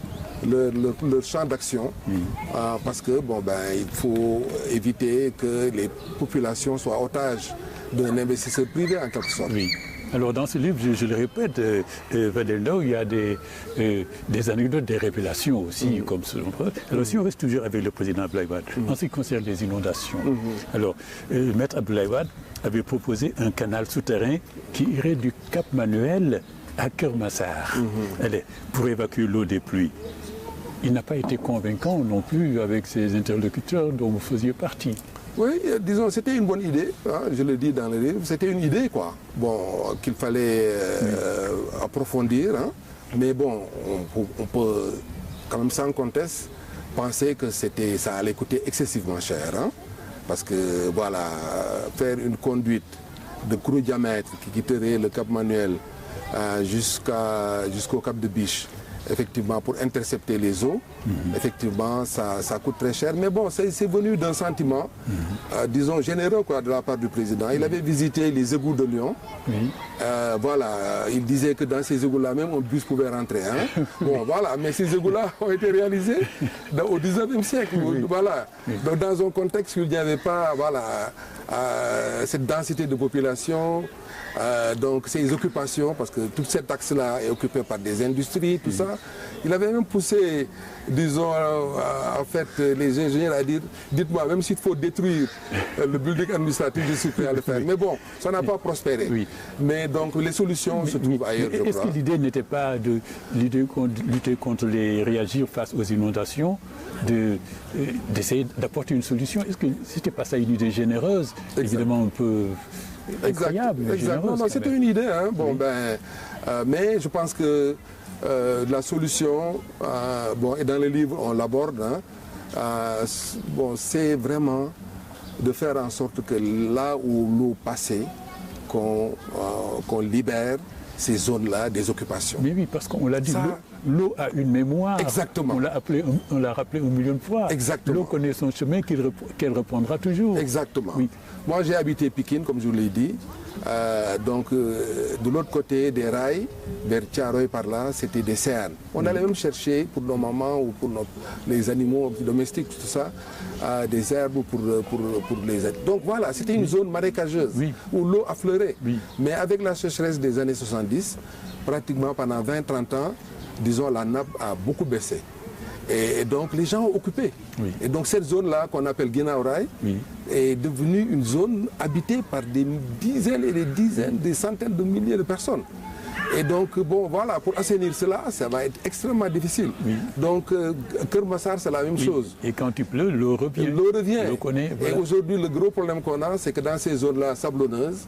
leur champ d'action, parce que il faut éviter que les populations soient otages d'un investisseur privé en quelque sorte. Oui. Alors dans ce livre, je le répète, Vadelno, il y a des anecdotes, des révélations aussi, comme ce. Alors si on reste toujours avec le président Abdoulaye Wade, en ce qui concerne les inondations, alors Maître Abdoulaye Wade avait proposé un canal souterrain qui irait du Cap Manuel à Keur-Massar, pour évacuer l'eau des pluies. Il n'a pas été convaincant non plus avec ses interlocuteurs dont vous faisiez partie. Oui, disons, c'était une bonne idée, hein, je le dis dans le livre, c'était une idée, quoi. Bon, qu'il fallait approfondir, hein, mais bon, on peut quand même sans conteste penser que ça allait coûter excessivement cher, hein, parce que, voilà, faire une conduite de gros diamètre qui quitterait le Cap Manuel jusqu'au Cap de Biche, effectivement, pour intercepter les eaux, effectivement, ça coûte très cher. Mais bon, c'est venu d'un sentiment, disons, généreux, quoi, de la part du président. Il avait visité les égouts de Lyon. Voilà, il disait que dans ces égouts-là, même un bus pouvait rentrer. Hein. Bon, voilà, mais ces égouts-là ont été réalisés au 19e siècle. Voilà. Donc, dans un contexte où il n'y avait pas, voilà, cette densité de population, donc ces occupations, parce que toute cette axe-là est occupée par des industries, tout ça. Il avait même poussé, disons, en fait, les ingénieurs à dire, dites-moi, même s'il faut détruire le building administratif, je suis prêt à le faire. Mais bon, ça n'a pas prospéré. Mais donc les solutions se trouvent ailleurs, je crois. Est-ce que l'idée n'était pas de lutter contre réagir face aux inondations, d'essayer d'apporter une solution? Est-ce que c'était pas ça une idée généreuse, évidemment un peu incroyable, exactement. Non, c'était une idée, hein. Bon, mais je pense que la solution, et dans le livre on l'aborde, hein, c'est vraiment de faire en sorte que là où l'eau passait, qu'on libère ces zones-là des occupations. Mais oui, parce qu'on l'a dit, l'eau a une mémoire. Exactement. On l'a rappelé 1 million de fois. Exactement. L'eau connaît son chemin qu'elle reprendra toujours. Exactement. Oui. Moi, j'ai habité Pikine, comme je vous l'ai dit. De l'autre côté des rails, vers Thiaroye par là, c'était des céanes. On allait même chercher pour nos mamans ou pour les animaux domestiques, tout ça, des herbes pour les aider. Donc voilà, c'était une zone marécageuse où l'eau affleurait. Mais avec la sécheresse des années 70, pratiquement pendant 20-30 ans, disons, la nappe a beaucoup baissé. Et donc les gens ont occupé. Et donc cette zone-là qu'on appelle Guinaw Rail est devenue une zone habitée par des dizaines et des dizaines, des centaines de milliers de personnes. Et donc, bon, voilà, pour assainir cela, ça va être extrêmement difficile. Oui. Donc, Keur Massar, c'est la même chose. Et quand il pleut, l'eau revient. L'eau revient. L'eau connaît, voilà. Et aujourd'hui, le gros problème qu'on a, c'est que dans ces zones-là sablonneuses,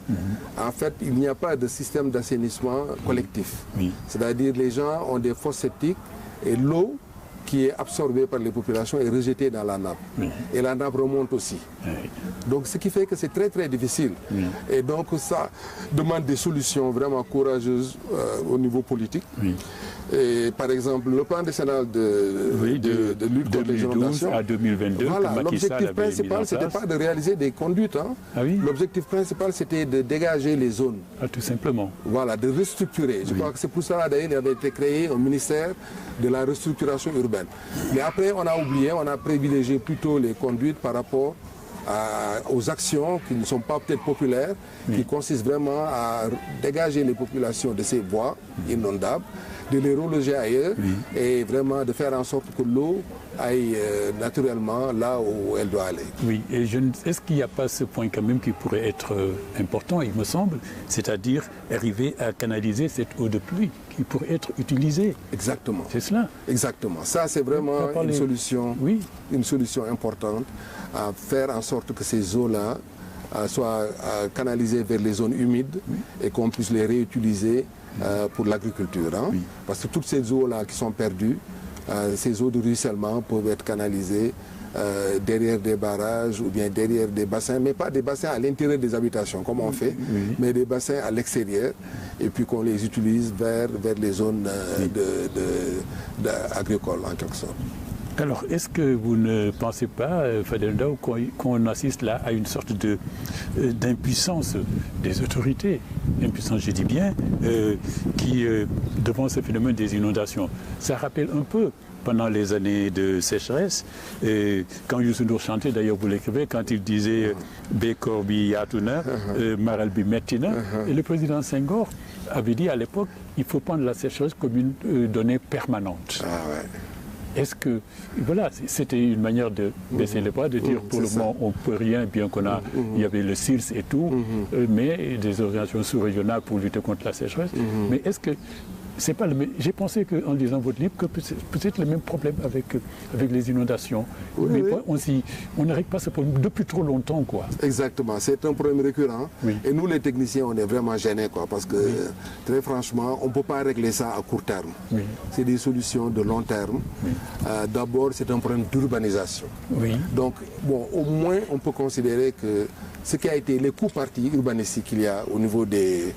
en fait, il n'y a pas de système d'assainissement collectif. Oui. C'est-à-dire les gens ont des fosses septiques et l'eau qui est absorbée par les populations est rejetée dans la nappe. Oui. Et la nappe remonte aussi. Oui. Donc ce qui fait que c'est très très difficile. Oui. Et donc ça demande des solutions vraiment courageuses au niveau politique. Oui. Et par exemple, le plan décennal de lutte contre les inondations à 2022, voilà, l'objectif principal, ce n'était pas de réaliser des conduites. Hein. Ah oui? L'objectif principal, c'était de dégager les zones. Ah, tout simplement. Voilà, de restructurer. Je crois que c'est pour cela, d'ailleurs, il avait été créé un ministère de la restructuration urbaine. Mais après, on a oublié, on a privilégié plutôt les conduites par rapport aux actions qui ne sont pas peut-être populaires, qui consistent vraiment à dégager les populations de ces voies inondables, de les reloger ailleurs et vraiment de faire en sorte que l'eau aille naturellement là où elle doit aller. Oui, et est-ce qu'il n'y a pas ce point quand même qui pourrait être important, il me semble, c'est-à-dire arriver à canaliser cette eau de pluie qui pourrait être utilisée. Exactement. C'est cela. Exactement. Ça, c'est vraiment une solution importante à faire en sorte que ces eaux-là soient canalisées vers les zones humides et qu'on puisse les réutiliser pour l'agriculture. Hein? Oui. Parce que toutes ces eaux-là qui sont perdues, ces eaux de ruissellement peuvent être canalisées derrière des barrages ou bien derrière des bassins, mais pas des bassins à l'intérieur des habitations comme on fait, mais des bassins à l'extérieur et puis qu'on les utilise vers les zones agricoles en quelque sorte. Alors, est-ce que vous ne pensez pas, Fadel Ndao, qu'on assiste là à une sorte d'impuissance des autorités, impuissance, je dis bien, qui, devant ce phénomène des inondations, ça rappelle un peu pendant les années de sécheresse, quand Youssou Ndour chantait, d'ailleurs vous l'écrivez, quand il disait « Bekor bi yatuna, maral bi mettina », et le président Senghor avait dit à l'époque « il faut prendre la sécheresse comme une donnée permanente ». Ah ouais. Est-ce que, voilà, c'était une manière de baisser les bras, de dire pour le moment on ne peut rien, bien qu'on a, il y avait le CIRS et tout, mais des organisations sous-régionales pour lutter contre la sécheresse. Mais est-ce que c'est pas le même. J'ai pensé qu'en lisant votre livre que peut-être le même problème avec les inondations. Oui, mais on n'arrête pas ce problème depuis trop longtemps, quoi. Exactement, c'est un problème récurrent. Oui. Et nous, les techniciens, on est vraiment gênés, quoi, parce que très franchement, on ne peut pas régler ça à court terme. Oui. C'est des solutions de long terme. Oui. D'abord, c'est un problème d'urbanisation. Oui. Donc, bon, au moins, on peut considérer que ce qui a été les coûts partis urbanistiques qu'il y a au niveau de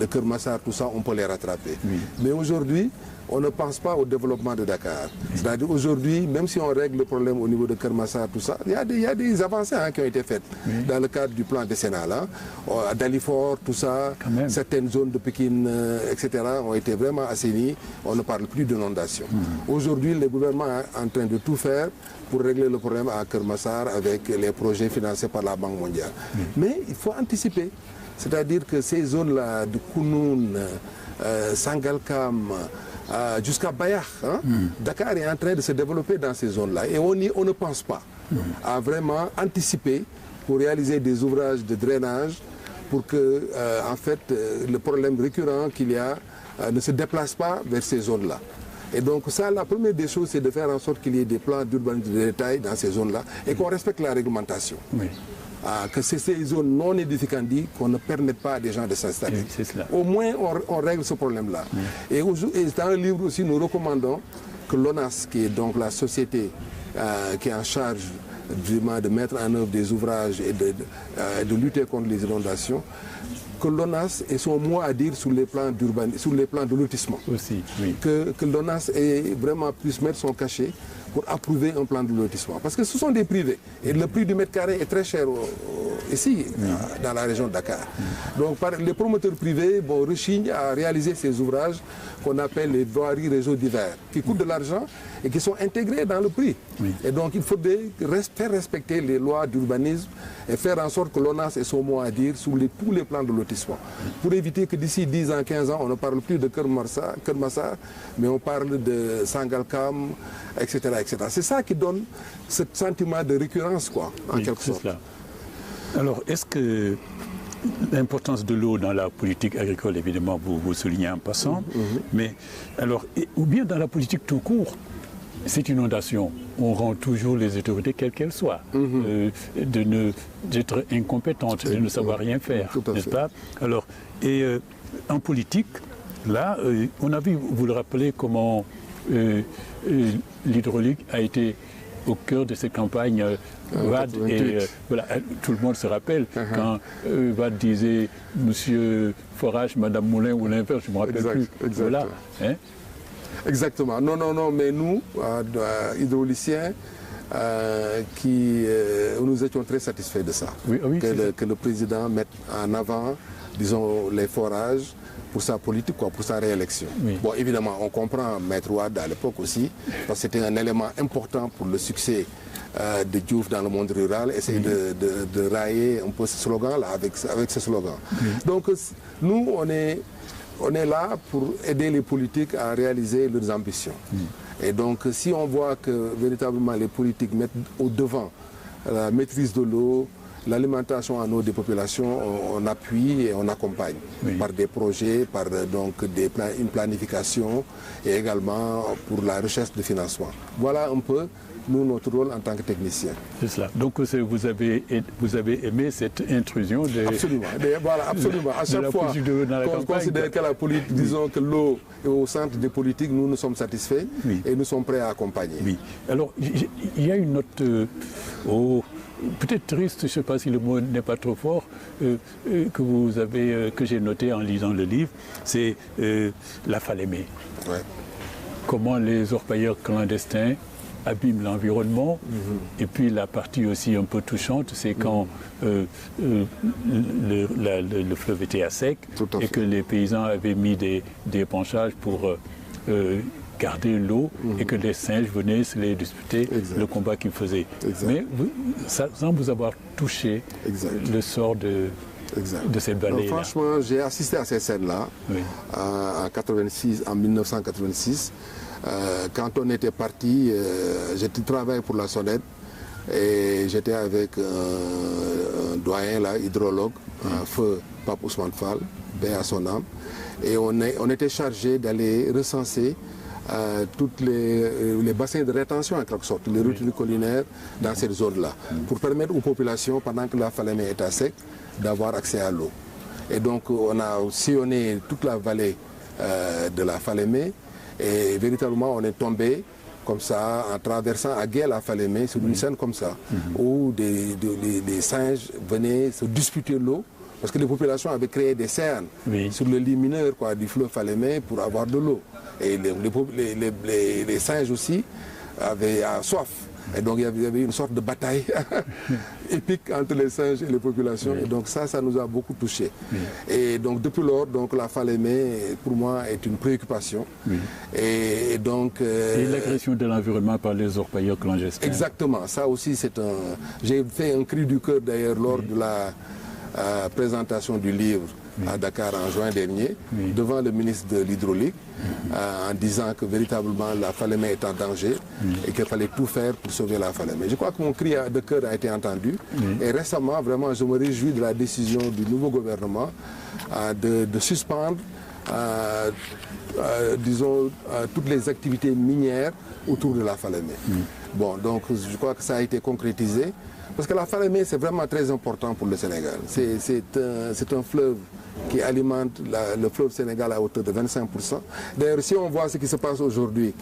Keur Massar, tout ça, on peut les rattraper. Oui. Mais aujourd'hui, on ne pense pas au développement de Dakar. C'est-à-dire aujourd'hui, même si on règle le problème au niveau de Keur Massar, tout ça, il y a des avancées qui ont été faites dans le cadre du plan décennal. À Dalifort, tout ça, certaines zones de Pékin, etc. ont été vraiment assainies. On ne parle plus d'inondation. Aujourd'hui, le gouvernement est en train de tout faire pour régler le problème à Keur Massar avec les projets financés par la Banque mondiale. Mais il faut anticiper. C'est-à-dire que ces zones-là, de Kounoun, Sangalkam, jusqu'à Bayah, Dakar est en train de se développer dans ces zones-là. Et on ne pense pas à vraiment anticiper pour réaliser des ouvrages de drainage pour que, en fait, le problème récurrent qu'il y a ne se déplace pas vers ces zones-là. Et donc ça, la première des choses, c'est de faire en sorte qu'il y ait des plans d'urbanisme de détail dans ces zones-là et qu'on respecte la réglementation. Oui. Que c'est ces zones non édificantes qu'on ne permette pas à des gens de s'installer. Au moins, on règle ce problème-là. Et dans le livre aussi, nous recommandons que l'ONAS, qui est donc la société qui est en charge de mettre en œuvre des ouvrages et de lutter contre les inondations, que l'ONAS ait son mot à dire sur les plans de lotissement. Aussi, oui. Que l'ONAS vraiment puisse mettre son cachet pour approuver un plan de lotissement. Parce que ce sont des privés. Et le prix du mètre carré est très cher ici, dans la région de Dakar. Donc les promoteurs privés rechignent à réaliser ces ouvrages qu'on appelle les voiries réseaux divers, qui coûtent de l'argent et qui sont intégrés dans le prix. Oui. Et donc il faudrait faire respecter les lois d'urbanisme et faire en sorte que l'ONAS ait son mot à dire sur tous les plans de lotissement. Pour éviter que d'ici 10 ans, 15 ans, on ne parle plus de Keur Massar, mais on parle de Sangalkam, etc. etc. C'est ça qui donne ce sentiment de récurrence, quoi, en quelque sorte. Alors, est-ce que l'importance de l'eau dans la politique agricole, évidemment, vous soulignez en passant, mais alors, ou bien dans la politique tout court, cette inondation, on rend toujours les autorités, quelles qu'elles soient, d'être incompétentes, de ne savoir rien faire, n'est-ce pas? Alors, et en politique, là, on a vu, vous le rappelez, comment l'hydraulique a été au cœur de cette campagne Wade, et voilà, tout le monde se rappelle quand Wade disait Monsieur Forage, Madame Moulin ou l'inverse, je ne me rappelle plus. Voilà. Hein? Exactement. Non, mais nous, hydrauliciens, nous étions très satisfaits de ça. Que le président mette en avant, disons, les forages pour sa politique, pour sa réélection. Bon, évidemment, on comprend Maître Wade à l'époque aussi, parce que c'était un élément important pour le succès de Diouf dans le monde rural, essayer de railler un peu ce slogan-là avec ce slogan. Donc, nous, on est là pour aider les politiques à réaliser leurs ambitions. Et donc, si on voit que véritablement les politiques mettent au devant la maîtrise de l'eau, l'alimentation en eau des populations, on appuie et on accompagne par des projets, par donc une planification et également pour la recherche de financement. Voilà un peu nous, notre rôle en tant que technicien. C'est cela. Donc vous avez aimé cette intrusion de... Absolument. Voilà, absolument. À chaque fois qu'on considère que la politique, disons que l'eau est au centre des politiques, nous sommes satisfaits et nous sommes prêts à accompagner. Oui. Alors, il y a une note... peut-être triste, je ne sais pas si le mot n'est pas trop fort, que j'ai noté en lisant le livre, c'est la Falémé. Comment les orpailleurs clandestins abîment l'environnement. Et puis la partie aussi un peu touchante, c'est quand le fleuve était à sec et que les paysans avaient mis des épanchages pour garder l'eau et que les singes venaient se les disputer, le combat qu'ils faisaient. Mais sans vous avoir touché le sort de cette vallée. Franchement, j'ai assisté à ces scènes-là en 1986. Quand on était parti, j'étais travaillé pour la SONED et j'étais avec un doyen, là, hydrologue, feu Pape Ousmane Fall, paix à son âme, et on était chargé d'aller recenser tous les bassins de rétention, en quelque sorte, les retenues collinaires dans cette zone-là, pour permettre aux populations, pendant que la Falémé est à sec, d'avoir accès à l'eau. Et donc, on a sillonné toute la vallée de la Falémé, et véritablement, on est tombé comme ça, en traversant à gué la Falémé, sur une scène comme ça, où des singes venaient se disputer l'eau, parce que les populations avaient créé des cernes sur le lit mineur du fleuve Falémé pour avoir de l'eau. Et les singes aussi avaient soif. Et donc il y avait une sorte de bataille épique entre les singes et les populations. Et donc ça nous a beaucoup touchés. Et donc depuis lors, la Falémé, pour moi, est une préoccupation. Et donc... et l'agression de l'environnement par les orpailleurs clandestins. Exactement. Ça aussi, j'ai fait un cri du cœur d'ailleurs lors de la présentation du livre à Dakar en juin dernier, devant le ministre de l'Hydraulique, en disant que véritablement la Falémé est en danger et qu'il fallait tout faire pour sauver la Falémé. Je crois que mon cri de cœur a été entendu. Et récemment, vraiment, je me réjouis de la décision du nouveau gouvernement de suspendre, disons, toutes les activités minières autour de la Falémé. Bon, donc je crois que ça a été concrétisé. Parce que la Falémé, c'est vraiment très important pour le Sénégal. C'est un fleuve qui alimente le fleuve Sénégal à hauteur de 25%. D'ailleurs, si on voit ce qui se passe aujourd'hui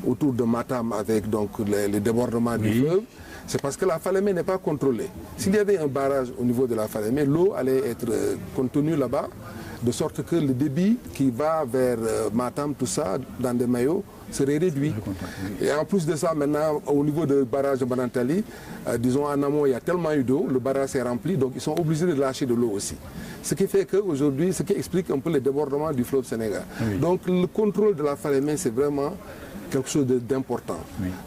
autour de Matam avec les débordements du fleuve, c'est parce que la Falémé n'est pas contrôlée. S'il y avait un barrage au niveau de la Falémé, l'eau allait être contenue là-bas, de sorte que le débit qui va vers Matam, tout ça, dans des maillots, serait réduit. Et en plus de ça, maintenant, au niveau du barrage de Banantali, disons en amont, il y a tellement eu d'eau, le barrage s'est rempli, donc ils sont obligés de lâcher de l'eau aussi. Ce qui fait qu'aujourd'hui, ce qui explique un peu le débordement du fleuve Sénégal. Donc le contrôle de la Falémé, c'est vraiment quelque chose d'important.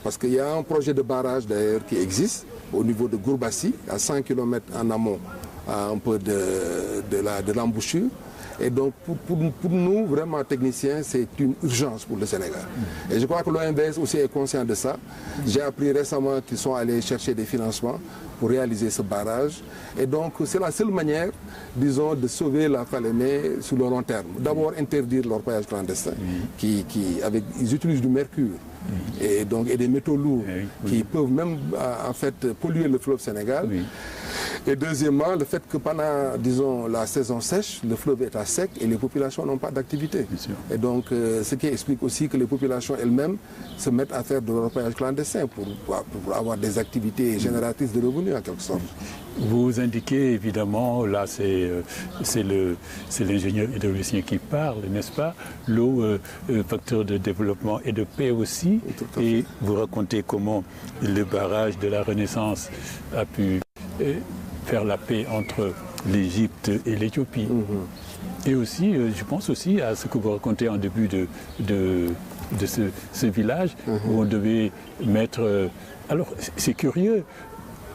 Parce qu'il y a un projet de barrage d'ailleurs qui existe au niveau de Gourbassi, à 100 km en amont un peu de l'embouchure. Et donc, pour nous, vraiment techniciens, c'est une urgence pour le Sénégal. Et je crois que l'OMVS aussi est conscient de ça. J'ai appris récemment qu'ils sont allés chercher des financements pour réaliser ce barrage. Et donc, c'est la seule manière, disons, de sauver la Falémé sur le long terme. D'abord, interdire l'orpaillage clandestin, ils utilisent du mercure. Et des métaux lourds qui peuvent même en fait polluer le fleuve Sénégal. Et deuxièmement, le fait que pendant, disons, la saison sèche, le fleuve est à sec et les populations n'ont pas d'activité. Et donc, ce qui explique aussi que les populations elles-mêmes se mettent à faire de l'orpaillage clandestin pour avoir des activités génératrices de revenus en quelque sorte. Vous indiquez évidemment, là c'est l'ingénieur hydraulicien qui parle, n'est-ce pas? L'eau, facteur de développement et de paix aussi. Et vous racontez comment le barrage de la Renaissance a pu faire la paix entre l'Égypte et l'Éthiopie. Et aussi, je pense aussi à ce que vous racontez en début de ce village où on devait mettre... alors, c'est curieux.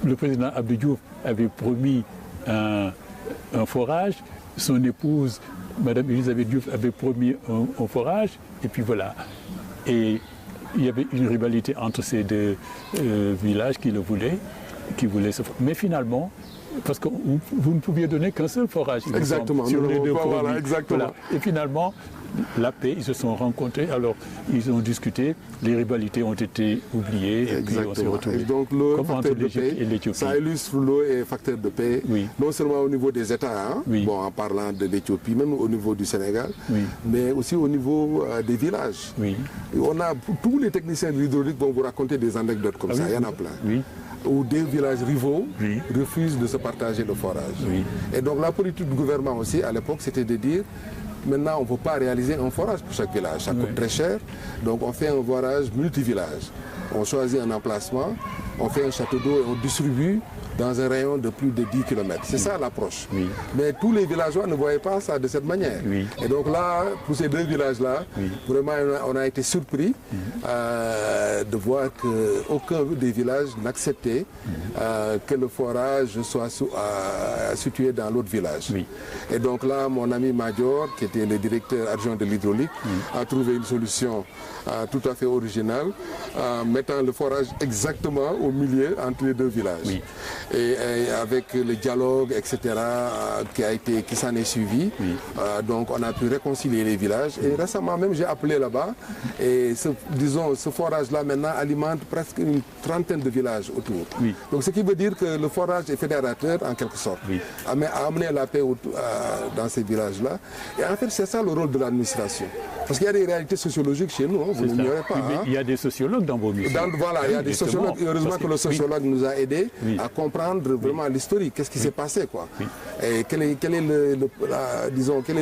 Le président Abdou Diouf avait promis un forage, son épouse, Madame Elisabeth Diouf, avait promis un forage, et puis voilà. Et il y avait une rivalité entre ces deux villages qui voulaient ce forage. Mais finalement, parce que vous ne pouviez donner qu'un seul forage. Exactement. Sur les deux voilà, exactement. Voilà. Et finalement, la paix, ils se sont rencontrés, alors ils ont discuté, les rivalités ont été oubliées, et puis on s'est retrouvés. Et donc le comme facteur de paix, et l'Éthiopie. ça illustre l'eau et facteur de paix, non seulement au niveau des États, bon, en parlant de l'Éthiopie, même au niveau du Sénégal, mais aussi au niveau des villages. On a, tous les techniciens de l'hydraulique vont vous raconter des anecdotes comme ça, il y en a plein. Où des villages rivaux refusent de se partager le forage. Et donc la politique du gouvernement aussi, à l'époque, c'était de dire maintenant, on ne peut pas réaliser un forage pour chaque village. Ça coûte très cher. Donc, on fait un forage multi-village. On choisit un emplacement, on fait un château d'eau et on distribue dans un rayon de plus de 10 km. C'est ça l'approche. Mais tous les villageois ne voyaient pas ça de cette manière. Et donc là, pour ces deux villages-là, vraiment, on a été surpris de voir qu'aucun des villages n'acceptait que le forage soit situé dans l'autre village. Et donc là, mon ami Major, qui était le directeur adjoint de l'hydraulique, a trouvé une solution tout à fait originale, mettant le forage exactement au milieu entre les deux villages. Et avec le dialogue, etc., qui s'en est suivi, donc on a pu réconcilier les villages. Et récemment même, j'ai appelé là-bas, et ce forage-là maintenant alimente presque une trentaine de villages autour. Donc ce qui veut dire que le forage est fédérateur en quelque sorte, a amené la paix dans ces villages-là. Et en fait, c'est ça le rôle de l'administration. Parce qu'il y a des réalités sociologiques chez nous, vous n'ignorez pas. Il y a des sociologues dans vos missions. Voilà, il y a des sociologues. Heureusement que le sociologue nous a aidés à comprendre vraiment l'historique, qu'est-ce qui s'est passé, quoi. Et quel est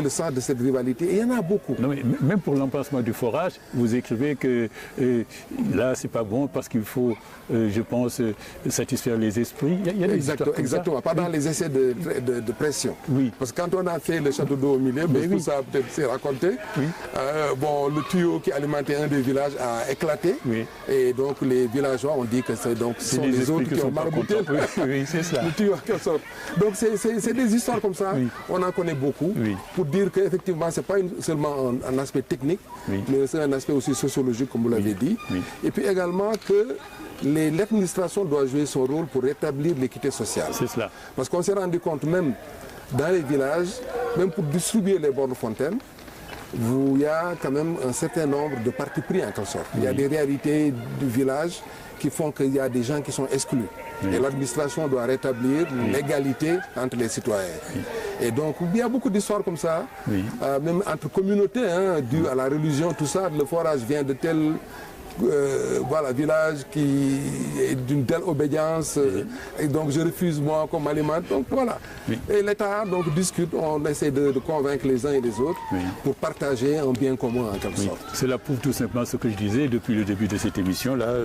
le sens de cette rivalité. Et il y en a beaucoup. Non, mais même pour l'emplacement du forage, vous écrivez que là, c'est pas bon parce qu'il faut, je pense, satisfaire les esprits. Il y a des exactement, pas dans les essais de pression. Parce que quand on a fait le château d'eau au milieu, tout ça peut-être s'est raconté. Bon, le tuyau qui alimentait un des villages a éclaté. Et donc les villageois ont dit que ce sont les autres qui ont marabouté c'est ça. le tuyau en quelque sorte. Donc c'est des histoires comme ça, on en connaît beaucoup, pour dire qu'effectivement ce n'est pas seulement un aspect technique, mais c'est un aspect aussi sociologique comme vous l'avez dit. Et puis également que l'administration doit jouer son rôle pour rétablir l'équité sociale. C'est cela. Parce qu'on s'est rendu compte même dans les villages, même pour distribuer les bornes fontaines, il y a quand même un certain nombre de partis pris en quelque sorte. Il y a des réalités du village qui font qu'il y a des gens qui sont exclus. Et l'administration doit rétablir l'égalité entre les citoyens. Et donc, il y a beaucoup d'histoires comme ça, même entre communautés, dues à la religion, tout ça. Le forage vient de tel village qui est d'une telle obédience, et donc je refuse moi comme aliment. Donc voilà. Et l'État donc discute, on essaie de convaincre les uns et les autres pour partager un bien commun en quelque sorte. Cela prouve tout simplement ce que je disais depuis le début de cette émission-là,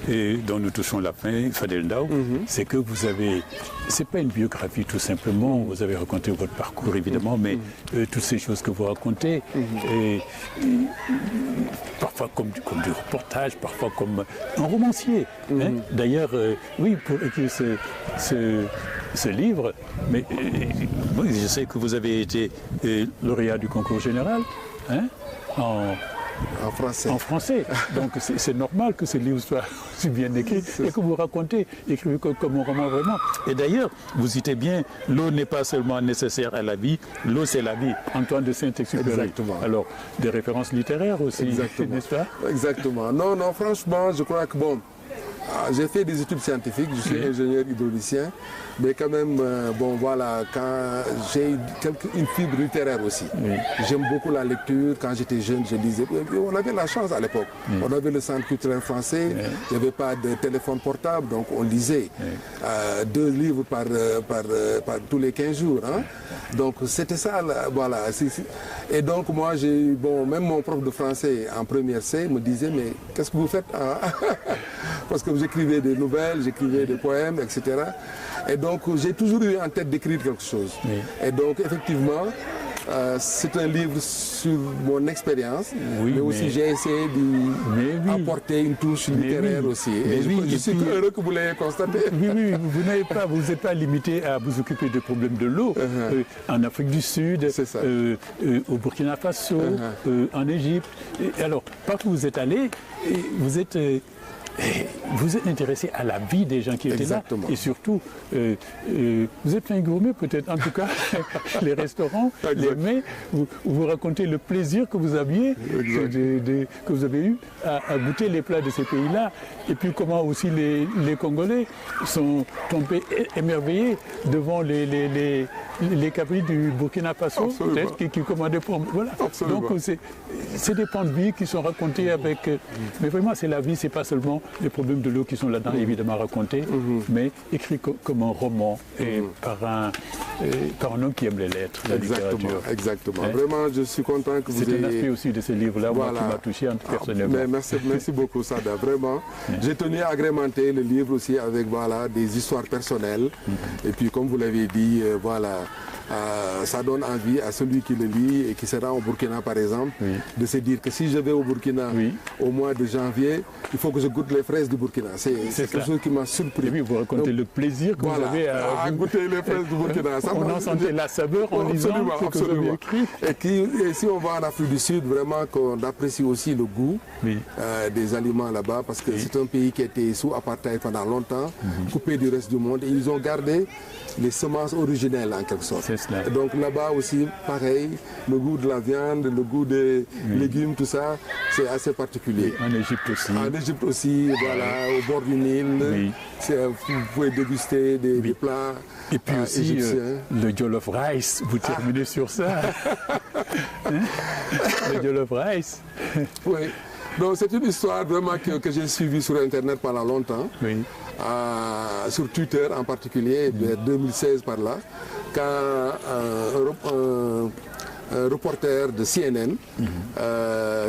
et dont nous touchons la fin, Fadel Ndao, c'est que vous avez, c'est pas une biographie tout simplement, vous avez raconté votre parcours évidemment, mais toutes ces choses que vous racontez, et parfois comme du reportage, parfois comme un romancier. D'ailleurs, pour écrire ce livre, mais je sais que vous avez été lauréat du concours général, hein, en français. En français. Donc c'est normal que ce livre soit si bien écrit et que vous racontez, écrivez comme un roman vraiment. Et d'ailleurs, vous citez bien, l'eau n'est pas seulement nécessaire à la vie, l'eau c'est la vie. Antoine de Saint-Exupéry. Exactement. Alors, des références littéraires aussi, n'est-ce pas? Exactement. Non, non, franchement, je crois que bon, j'ai fait des études scientifiques, je suis ingénieur hydraulicien, mais quand même, bon voilà, quand j'ai une fibre littéraire aussi. J'aime beaucoup la lecture, quand j'étais jeune, je lisais. On avait la chance à l'époque. On avait le centre culturel français, il n'y avait pas de téléphone portable, donc on lisait 2 livres par tous les 15 jours. Hein. Donc c'était ça, voilà. Et donc moi, bon, même mon prof de français en première C me disait, mais qu'est-ce que vous faites hein? Parce que j'écrivais des nouvelles, j'écrivais des poèmes, etc. Et donc j'ai toujours eu en tête d'écrire quelque chose. Et donc effectivement, c'est un livre sur mon expérience, mais aussi j'ai essayé d'apporter une touche littéraire aussi. Et je suis heureux que vous l'ayez constaté. Oui, vous n'êtes pas limité à vous occuper des problèmes de l'eau. En Afrique du Sud, au Burkina Faso, en Égypte. Alors, partout où vous êtes allé, vous êtes intéressé à la vie des gens qui étaient là. Et surtout, vous êtes un gourmet peut-être, en tout cas, les restaurants, les mets, vous racontez le plaisir que vous aviez, que vous avez eu à goûter les plats de ces pays-là. Et puis comment aussi les Congolais sont tombés émerveillés devant les caprices du Burkina Faso, peut-être, qui commandaient pour... Voilà. Donc c'est des pans de vie qui sont racontés avec... mais vraiment, c'est la vie, c'est pas seulement les problèmes de l'eau qui sont là-dedans, évidemment racontés, mais écrits comme un roman et par un homme qui aime les lettres, la littérature. Exactement. Vraiment, je suis content que vous ayez... C'est un aspect aussi de ce livre-là, moi, qui m'a touché personnellement. Merci beaucoup, Sada. Vraiment, j'ai tenu à agrémenter le livre aussi avec des histoires personnelles. Et puis, comme vous l'avez dit, ça donne envie à celui qui le lit et qui sera au Burkina, par exemple, de se dire que si je vais au Burkina au mois de janvier, il faut que je goûte les fraises du Burkina. C'est quelque chose qui m'a surpris. Et puis vous racontez le plaisir que vous avez à goûter les fraises du Burkina. On en sentait la saveur en lisant ce que vous avez écrit. Et si on va en Afrique du Sud, vraiment qu'on apprécie aussi le goût des aliments là-bas, parce que c'est un pays qui a été sous apartheid pendant longtemps, coupé du reste du monde, et ils ont gardé les semences originelles en quelque sorte. Et donc là-bas aussi, pareil, le goût de la viande, le goût des légumes, tout ça, c'est assez particulier. En Égypte aussi. En Égypte aussi, voilà, au bord du Nil, vous pouvez déguster des plats. Et puis aussi le jollof rice, vous terminez sur ça. Le jollof rice. Oui. Donc c'est une histoire vraiment que j'ai suivie sur Internet pendant longtemps. Sur Twitter en particulier, vers 2016 par là, quand un reporter de CNN,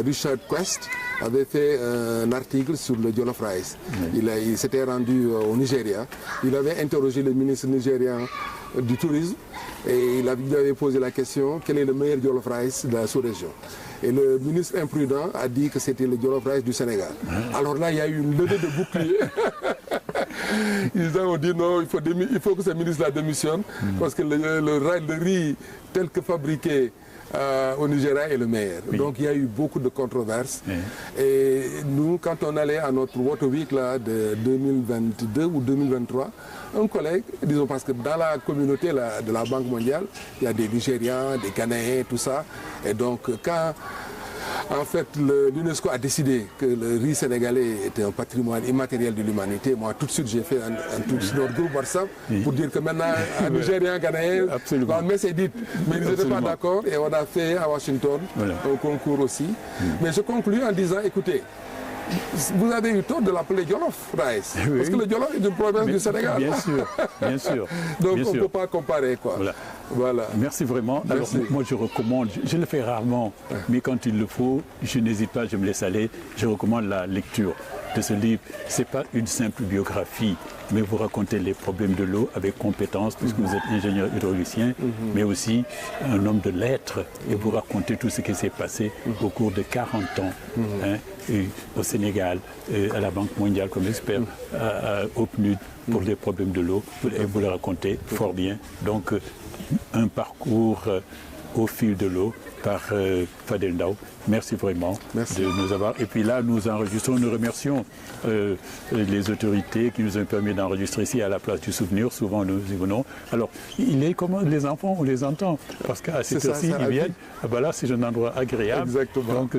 Richard Quest, avait fait un article sur le jollof rice. Il s'était rendu au Nigeria. Il avait interrogé le ministre nigérian du tourisme et il lui avait posé la question: quel est le meilleur jollof rice de la sous-région? Et le ministre imprudent a dit que c'était le jollof rice du Sénégal. Alors là, il y a eu une levée de bouclier. Ils ont dit non, il faut que ce ministre-là démissionne, parce que le riz tel que fabriqué au Nigeria est le meilleur. Donc il y a eu beaucoup de controverses. Et nous, quand on allait à notre Water Week là, de 2022 ou 2023, un collègue, disons parce que dans la communauté là, de la Banque mondiale, il y a des Nigérians, des Ghanéens, tout ça. Et donc quand en fait l'UNESCO a décidé que le riz sénégalais était un patrimoine immatériel de l'humanité, moi tout de suite j'ai fait un truc sur notre groupe WhatsApp pour dire que maintenant un Nigérien, Ghanéen, mais c'est dit, mais ils n'étaient pas d'accord et on a fait à Washington un concours aussi. Mais je conclus en disant, écoutez, vous avez eu tort de l'appeler Jollof Rice, parce que le Jollof est une province du Sénégal. Bien sûr, bien sûr. Donc on ne peut pas comparer, quoi. Voilà. Voilà. Merci vraiment. Merci. Alors moi je recommande, je le fais rarement, mais quand il le faut, je n'hésite pas, je me laisse aller. Je recommande la lecture de ce livre. C'est pas une simple biographie, mais vous racontez les problèmes de l'eau avec compétence, puisque vous êtes ingénieur hydraulicien, mais aussi un homme de lettres, et vous racontez tout ce qui s'est passé au cours de 40 ans et au Sénégal, à la Banque mondiale comme expert, au PNUD pour les problèmes de l'eau, et vous le racontez fort bien. Donc un parcours au fil de l'eau par Fadel Ndao. Merci vraiment de nous avoir. Et puis là, nous enregistrons, nous remercions les autorités qui nous ont permis d'enregistrer ici à la place du souvenir. Souvent, nous y venons. Alors, il est comment les enfants, on les entend. Parce qu'à cette heure-ci, ils viennent. Ah ben là, c'est un endroit agréable. Exactement. Donc,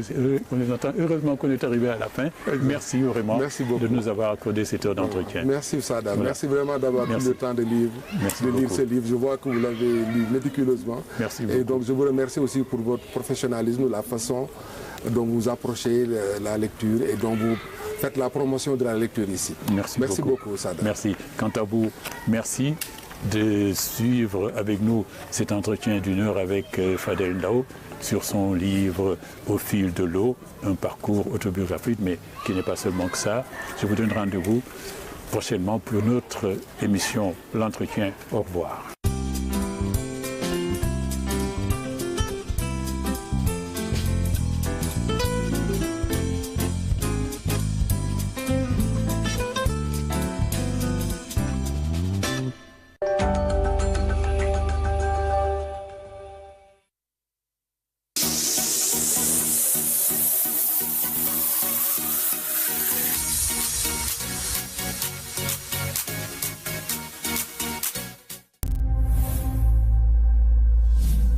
on les entend. Heureusement qu'on est arrivé à la fin. Merci vraiment de nous avoir accordé cette heure d'entretien. Merci, Sada. Voilà. Merci vraiment d'avoir pris le temps de lire ce livre. Je vois que vous l'avez lu méticuleusement. Merci beaucoup. Et donc, je vous remercie aussi pour votre professionnalisme, la façon dont vous approchez la lecture et dont vous faites la promotion de la lecture ici. Merci beaucoup, Sada. Merci. Quant à vous, merci de suivre avec nous cet entretien d'une heure avec Fadel Ndao sur son livre Au fil de l'eau, un parcours autobiographique, mais qui n'est pas seulement que ça. Je vous donne rendez-vous prochainement pour notre émission L'entretien. Au revoir.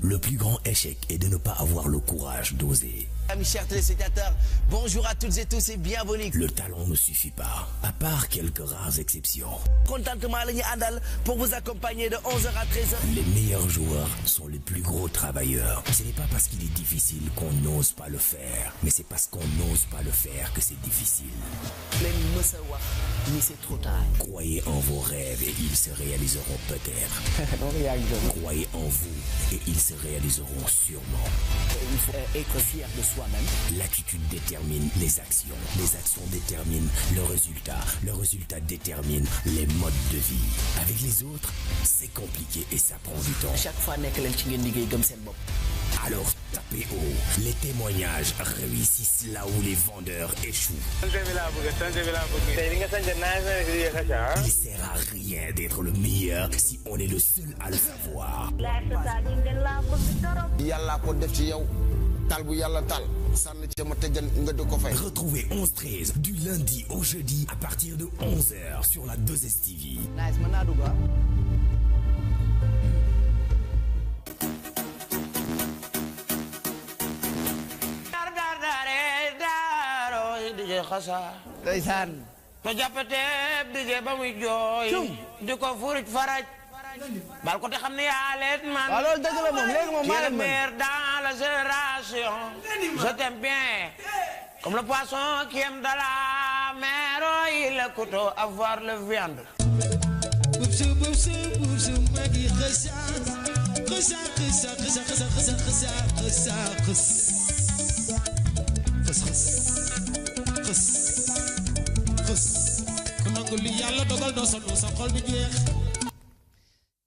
Le plus grand échec est de ne pas avoir le courage d'oser. Mes chers téléspectateurs, bonjour à toutes et tous et bienvenue. Le talent ne suffit pas, à part quelques rares exceptions. Contentement la ñuy àndal pour vous accompagner de 11h à 13h. Les meilleurs joueurs sont les plus gros travailleurs. Ce n'est pas parce qu'il est difficile qu'on n'ose pas le faire, mais c'est parce qu'on n'ose pas le faire que c'est difficile. leen mës a wax ni c'est trop tard. Croyez en vos rêves et ils se réaliseront peut-être. Croyez en vous et ils se réaliseront sûrement. Il faut être fier de soi-même. L'attitude détermine les actions déterminent le résultat détermine les modes de vie. Avec les autres, c'est compliqué et ça prend du temps. Chaque fois nekk leen ci ngeen liggéey gëm seen bopp. Alors tapez haut. Les témoignages réussissent là où les vendeurs échouent. Il sert à rien d'être le meilleur si on est le seul à le savoir. yàlla ko def ci yow tal bu yàlla tal sànni ca ma tëjan nga di ko fay. Retrouvez 11-13 du lundi au jeudi à partir de 11h sur la 2STV. Nice, mën naa dugg. ndeysaan to jàppateeb dige ba muy jooy di ko furit faraj bal ko te xam ne yaa leen man waaw loolu dëgg la moom léegi moom maa leen man meilleur dans la génération je t'aime bien comme le poisson qui aime de la mer et le couteau à voir le viande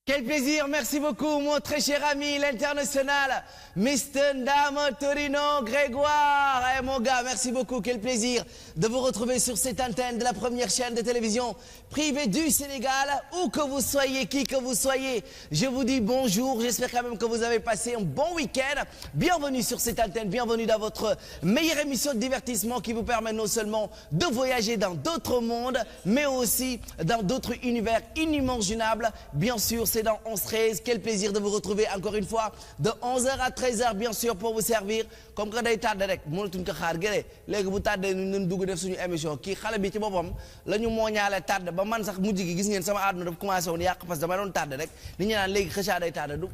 Quel plaisir, merci beaucoup mon très cher ami l'international Mr Ndama Torino Grégoire. Eh mon gars, merci beaucoup, quel plaisir de vous retrouver sur cette antenne de la première chaîne de télévision privée du Sénégal. Où que vous soyez, qui que vous soyez, je vous dis bonjour, j'espère quand même que vous avez passé un bon week-end. Bienvenue sur cette antenne, bienvenue dans votre meilleure émission de divertissement qui vous permet non seulement de voyager dans d'autres mondes, mais aussi dans d'autres univers inimaginables. Bien sûr, c'est dans 11-13. Quel plaisir de vous retrouver encore une fois de 11h à 13h, bien sûr, pour vous servir. Comme que day tardé rek mënatuñ ko xaar gële léegi bu tardé ñu dugg def suñu émission kii xale bi ci boppam la ñu mooñaale tardé ba man sax mujj gi gis ngeen sama àdduna dafa commencé woon yàq parce que dama doon tardé rek nit ñi naan léegi xëcaa day tardé du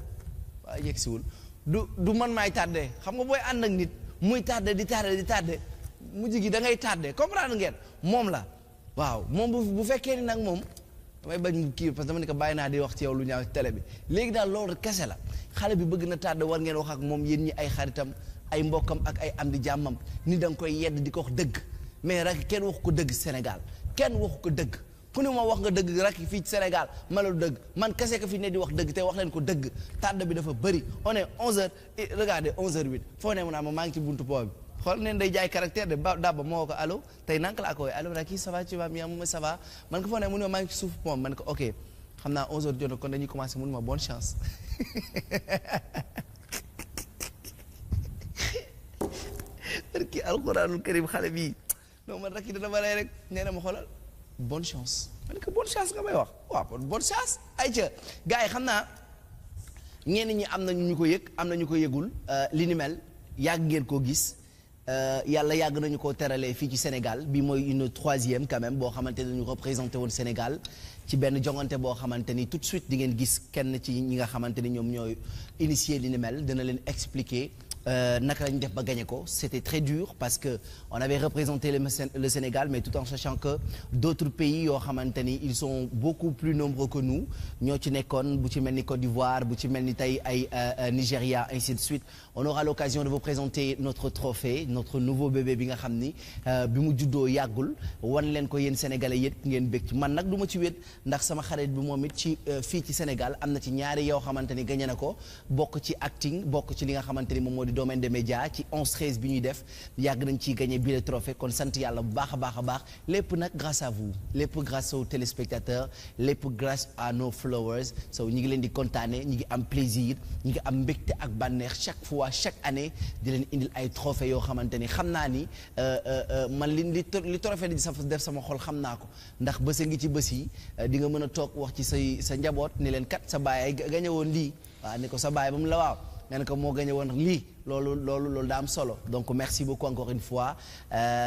waaye yegg siwul du man maay tardé xam nga booy ànd ak nit muy tardé di tardé mujj gi da ngay tardé comprendre ngeen moom la waaw moom bu fekkee ni nag moom damay bañ mu kii parce que dama ne ko bàyyi naa di wax ci yow lu ñaaw ci télé bi léegi daal loolu kese la xale bi bëgg na tàdd war ngeen wax ak moom yéen ñi ay xaritam ay mbokkam ak ay am di jàmmam ni da nga koy yedd di ko wax dëgg mais rek kenn wax ko dëgg Sénégal kenn waxu ko dëgg ku ne ma wax nga dëgg rek fii ci Sénégal ma la dëgg man kese ka fi ne di wax dëgg te wax leen ko dëgg tàdd bi dafa bëri on est 11h regardez 11h08 foo ne mu naa maa ngi ci buntu po bi xool neen day jaay caractère de Daba moo ko allo tey nanka laa ko woowee allo Racky ça va tu vas bien mu ça va man ko foo ne mu ne maa ngi ci suuf moom man ko ok xam naa 11h jot na kon dañuy commencé mun ma bonne chance barki alxuraanul karim xale bii non man Racky dana ma lay rek nee na ma xoolal bonne chance man ko bonne chance nga may wax waaw bonne chance ay ca gars yi xam naa ñenn ñi am na ñu ko yëg am na ñu ko yëgul li ni mel yàgg ngeen koo gis yàlla yàgg nañu ko teralee fii ci Sénégal bi mooy une troisième quand même boo xamante ne ñu représenté woon Sénégal ci benn jongante boo xamante ni tout de suite di ngeen gis kenn ci ñi nga xamante ni ñoom ñooy initier li ni mel dina leen expliquer naka lañu def ba gagné ko c'était très dur parce que on avait représenté le Sénégal mais tout en sachant que d'autres pays yoo xamante ni ils sont beaucoup plus nombreux que nous ñoo ci nekkoon bu ci mel ni Côte d'Ivoire bu ci mel ni tey ay Nigeria ainsi de suite on aura l'occasion de vous présenter notre trophée notre nouveau bébé bi nga xam ni bi mu juddoo yàggul wan leen ko yéen sénégalais yëpp ngeen bég ci man nag du ma ci wét ndax sama xarit bi moom it ci fii ci Sénégal am na ci ñaari yoo xamante ni gagné na ko bokk ci acting bokk ci li nga xamante ni moom moo di domaine des médias ci 11-13 bi ñuy def yàgg nañ ciy gagné bi le trophée kon sant yàlla bu baax a baax a baax lépp nag grâce à vous lépp grâce aux téléspectateurs lépp grâce à nos followers so ñi ngi leen di kontaane ñi ngi am plaisir ñi ngi am mbégte ak bànneex chaque fois chaque année di leen indil ay trophées yoo xamante ni xam naa ni man li trophée di def sama xol xam naa ko ndax bés a ngi ci bés yi di nga mën a toog wax ci sa njaboot ni leen kat sa baay ay gañe woon lii waaw ni ko sa baay ba mu la waaw nga ne ko moo gañe woon lii loolu daa am solo donc merci beaucoup encore une fois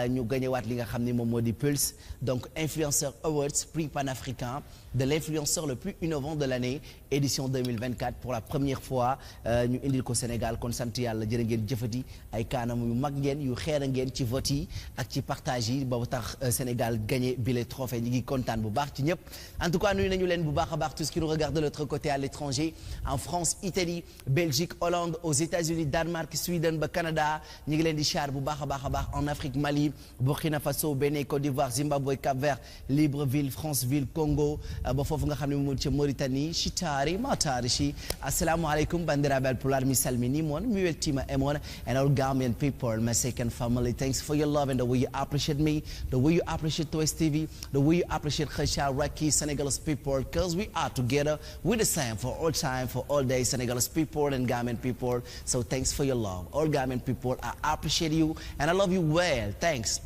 ñu gañewaat li nga xam ni moom moo di Pulse donc Influenceur Awards prix panafricain de l'influenceur le plus innovant de l'année édition 2024 pour la première fois ñu indil ko Sénégal kon sant yàlla jërë ngeen jëfati ay kaanam yu mag ngeen yu xeer ngeen ci vote yi ak ci partage yi ba tax Sénégal gagné bile trophée ñi ngi kontaan bu baax ci ñëpp en tout cas nuyu nañu leen bu baax a baax tous qui nous regardent de l'autre côté à l'étranger en France Italie Belgique Hollande aux États-Unis Danemark Sweden ba Canada ñi ngi leen di char bu baax a baax a baax en Afrique Mali Burkina Faso Bénin Côte d'Ivoire Zimbabwe Cap-Vert Libreville Franceville Congo ba foofu nga xam ne moom ci Mauritanie Chitari Matarishi assalamu alaikum bandiraɓe alpular mi salmini moon mi weltima e moon and all Gambian people my second family thanks for your love and the way you appreciate me the way you appreciate Toys TV the way you appreciate Kheucha Racky Senegalese people because we are together we're the same for all time for all day Senegalese people and Gambian people so thanks for your love all Gambian people I appreciate you and I love you well thanks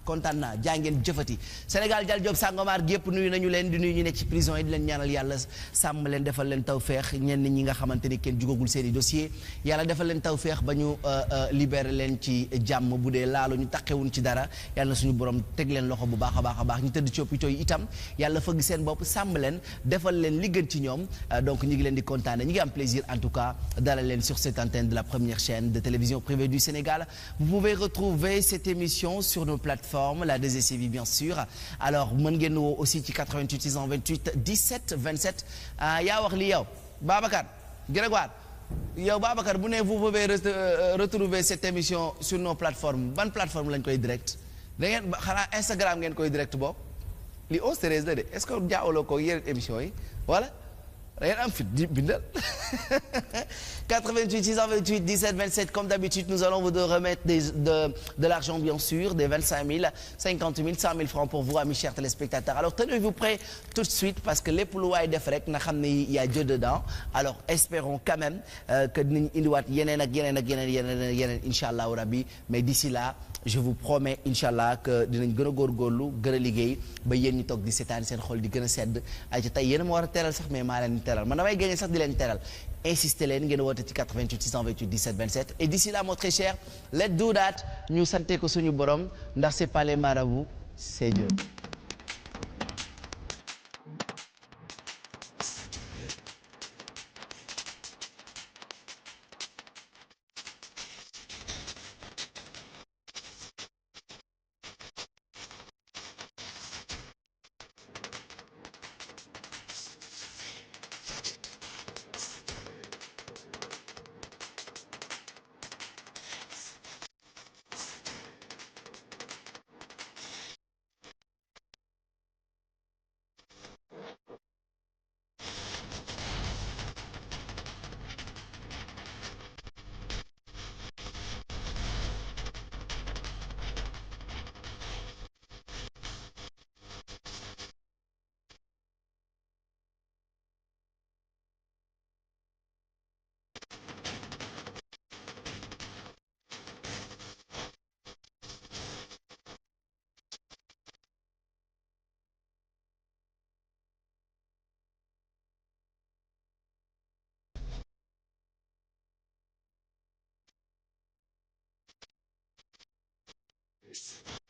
kontaan naa jaa ngeen jëfati Sénégal Jal Diop Sangomar gépp nuyu nañu leen di nuyu ñu nekk ci prison yi di leen ñaanal yàlla sàmm leen defal leen tawfeex ñenn ñi nga xamante ni kenn jugagul seen i dossier yàlla defal leen tawfeex ba ñu libéré leen ci jàmm bu dee laalu ñu taqewuñ ci dara yàlla na suñu borom teg leen loxo bu baax a baax ñu tëdd ci hôpitaux yi itam yàlla fëgg seen bopp sàmm leen defal leen li gën ci ñoom donc ñi ngi leen di kontaane ñi ngi am plaisir en tout cas dalal leen sur cette antenne de la première chaîne de télévision privée du Sénégal vous pouvez retrouver cette émission sur nos plateformes la 2STV bien sûr alors mën ngeen woo aussi ci 88 628 17 27 yaa wax li yow Babacar Grégoire yow Babacar bu ne vous pouvez retrouver cette émission sur nos plateformes ban plateforme lañ koy direct da ngeen xanaa Instagram ngeen koy direct boobu li 11-13 la de est-ce que jaawaloo ko yeneen émission yi voilà da ngeen am fit di bindal 88 628 17 27 comme d'habitude nous allons vous remettre de l'argent bien sûr des 25 000 50 000 100 000 francs pour vous amis chers téléspectateurs alors tenez-vous prêts tout de suite parce que lépp lu waay def rek na xam ne y a Dieu dedans alors espérons quand même que dinañ indiwaat yeneen ak yeneen incha allahu rabbi mais d'ici là je vous promets inchallah que dinañ gën a góorgóorlu gën a liggéey ba yéen ñi toog di seetaan seen xol di gën a sedd ay ca tey yéen a ma war a teral sax mais maa leen di teral man damay gagné sax di leen teral insistez leen ngeen woote ci 88 628 17 27 et d'ici là mon très cher let's do that ñu sante ko suñu borom ndax c'est pas les marabouts c'est Dieu. Peace.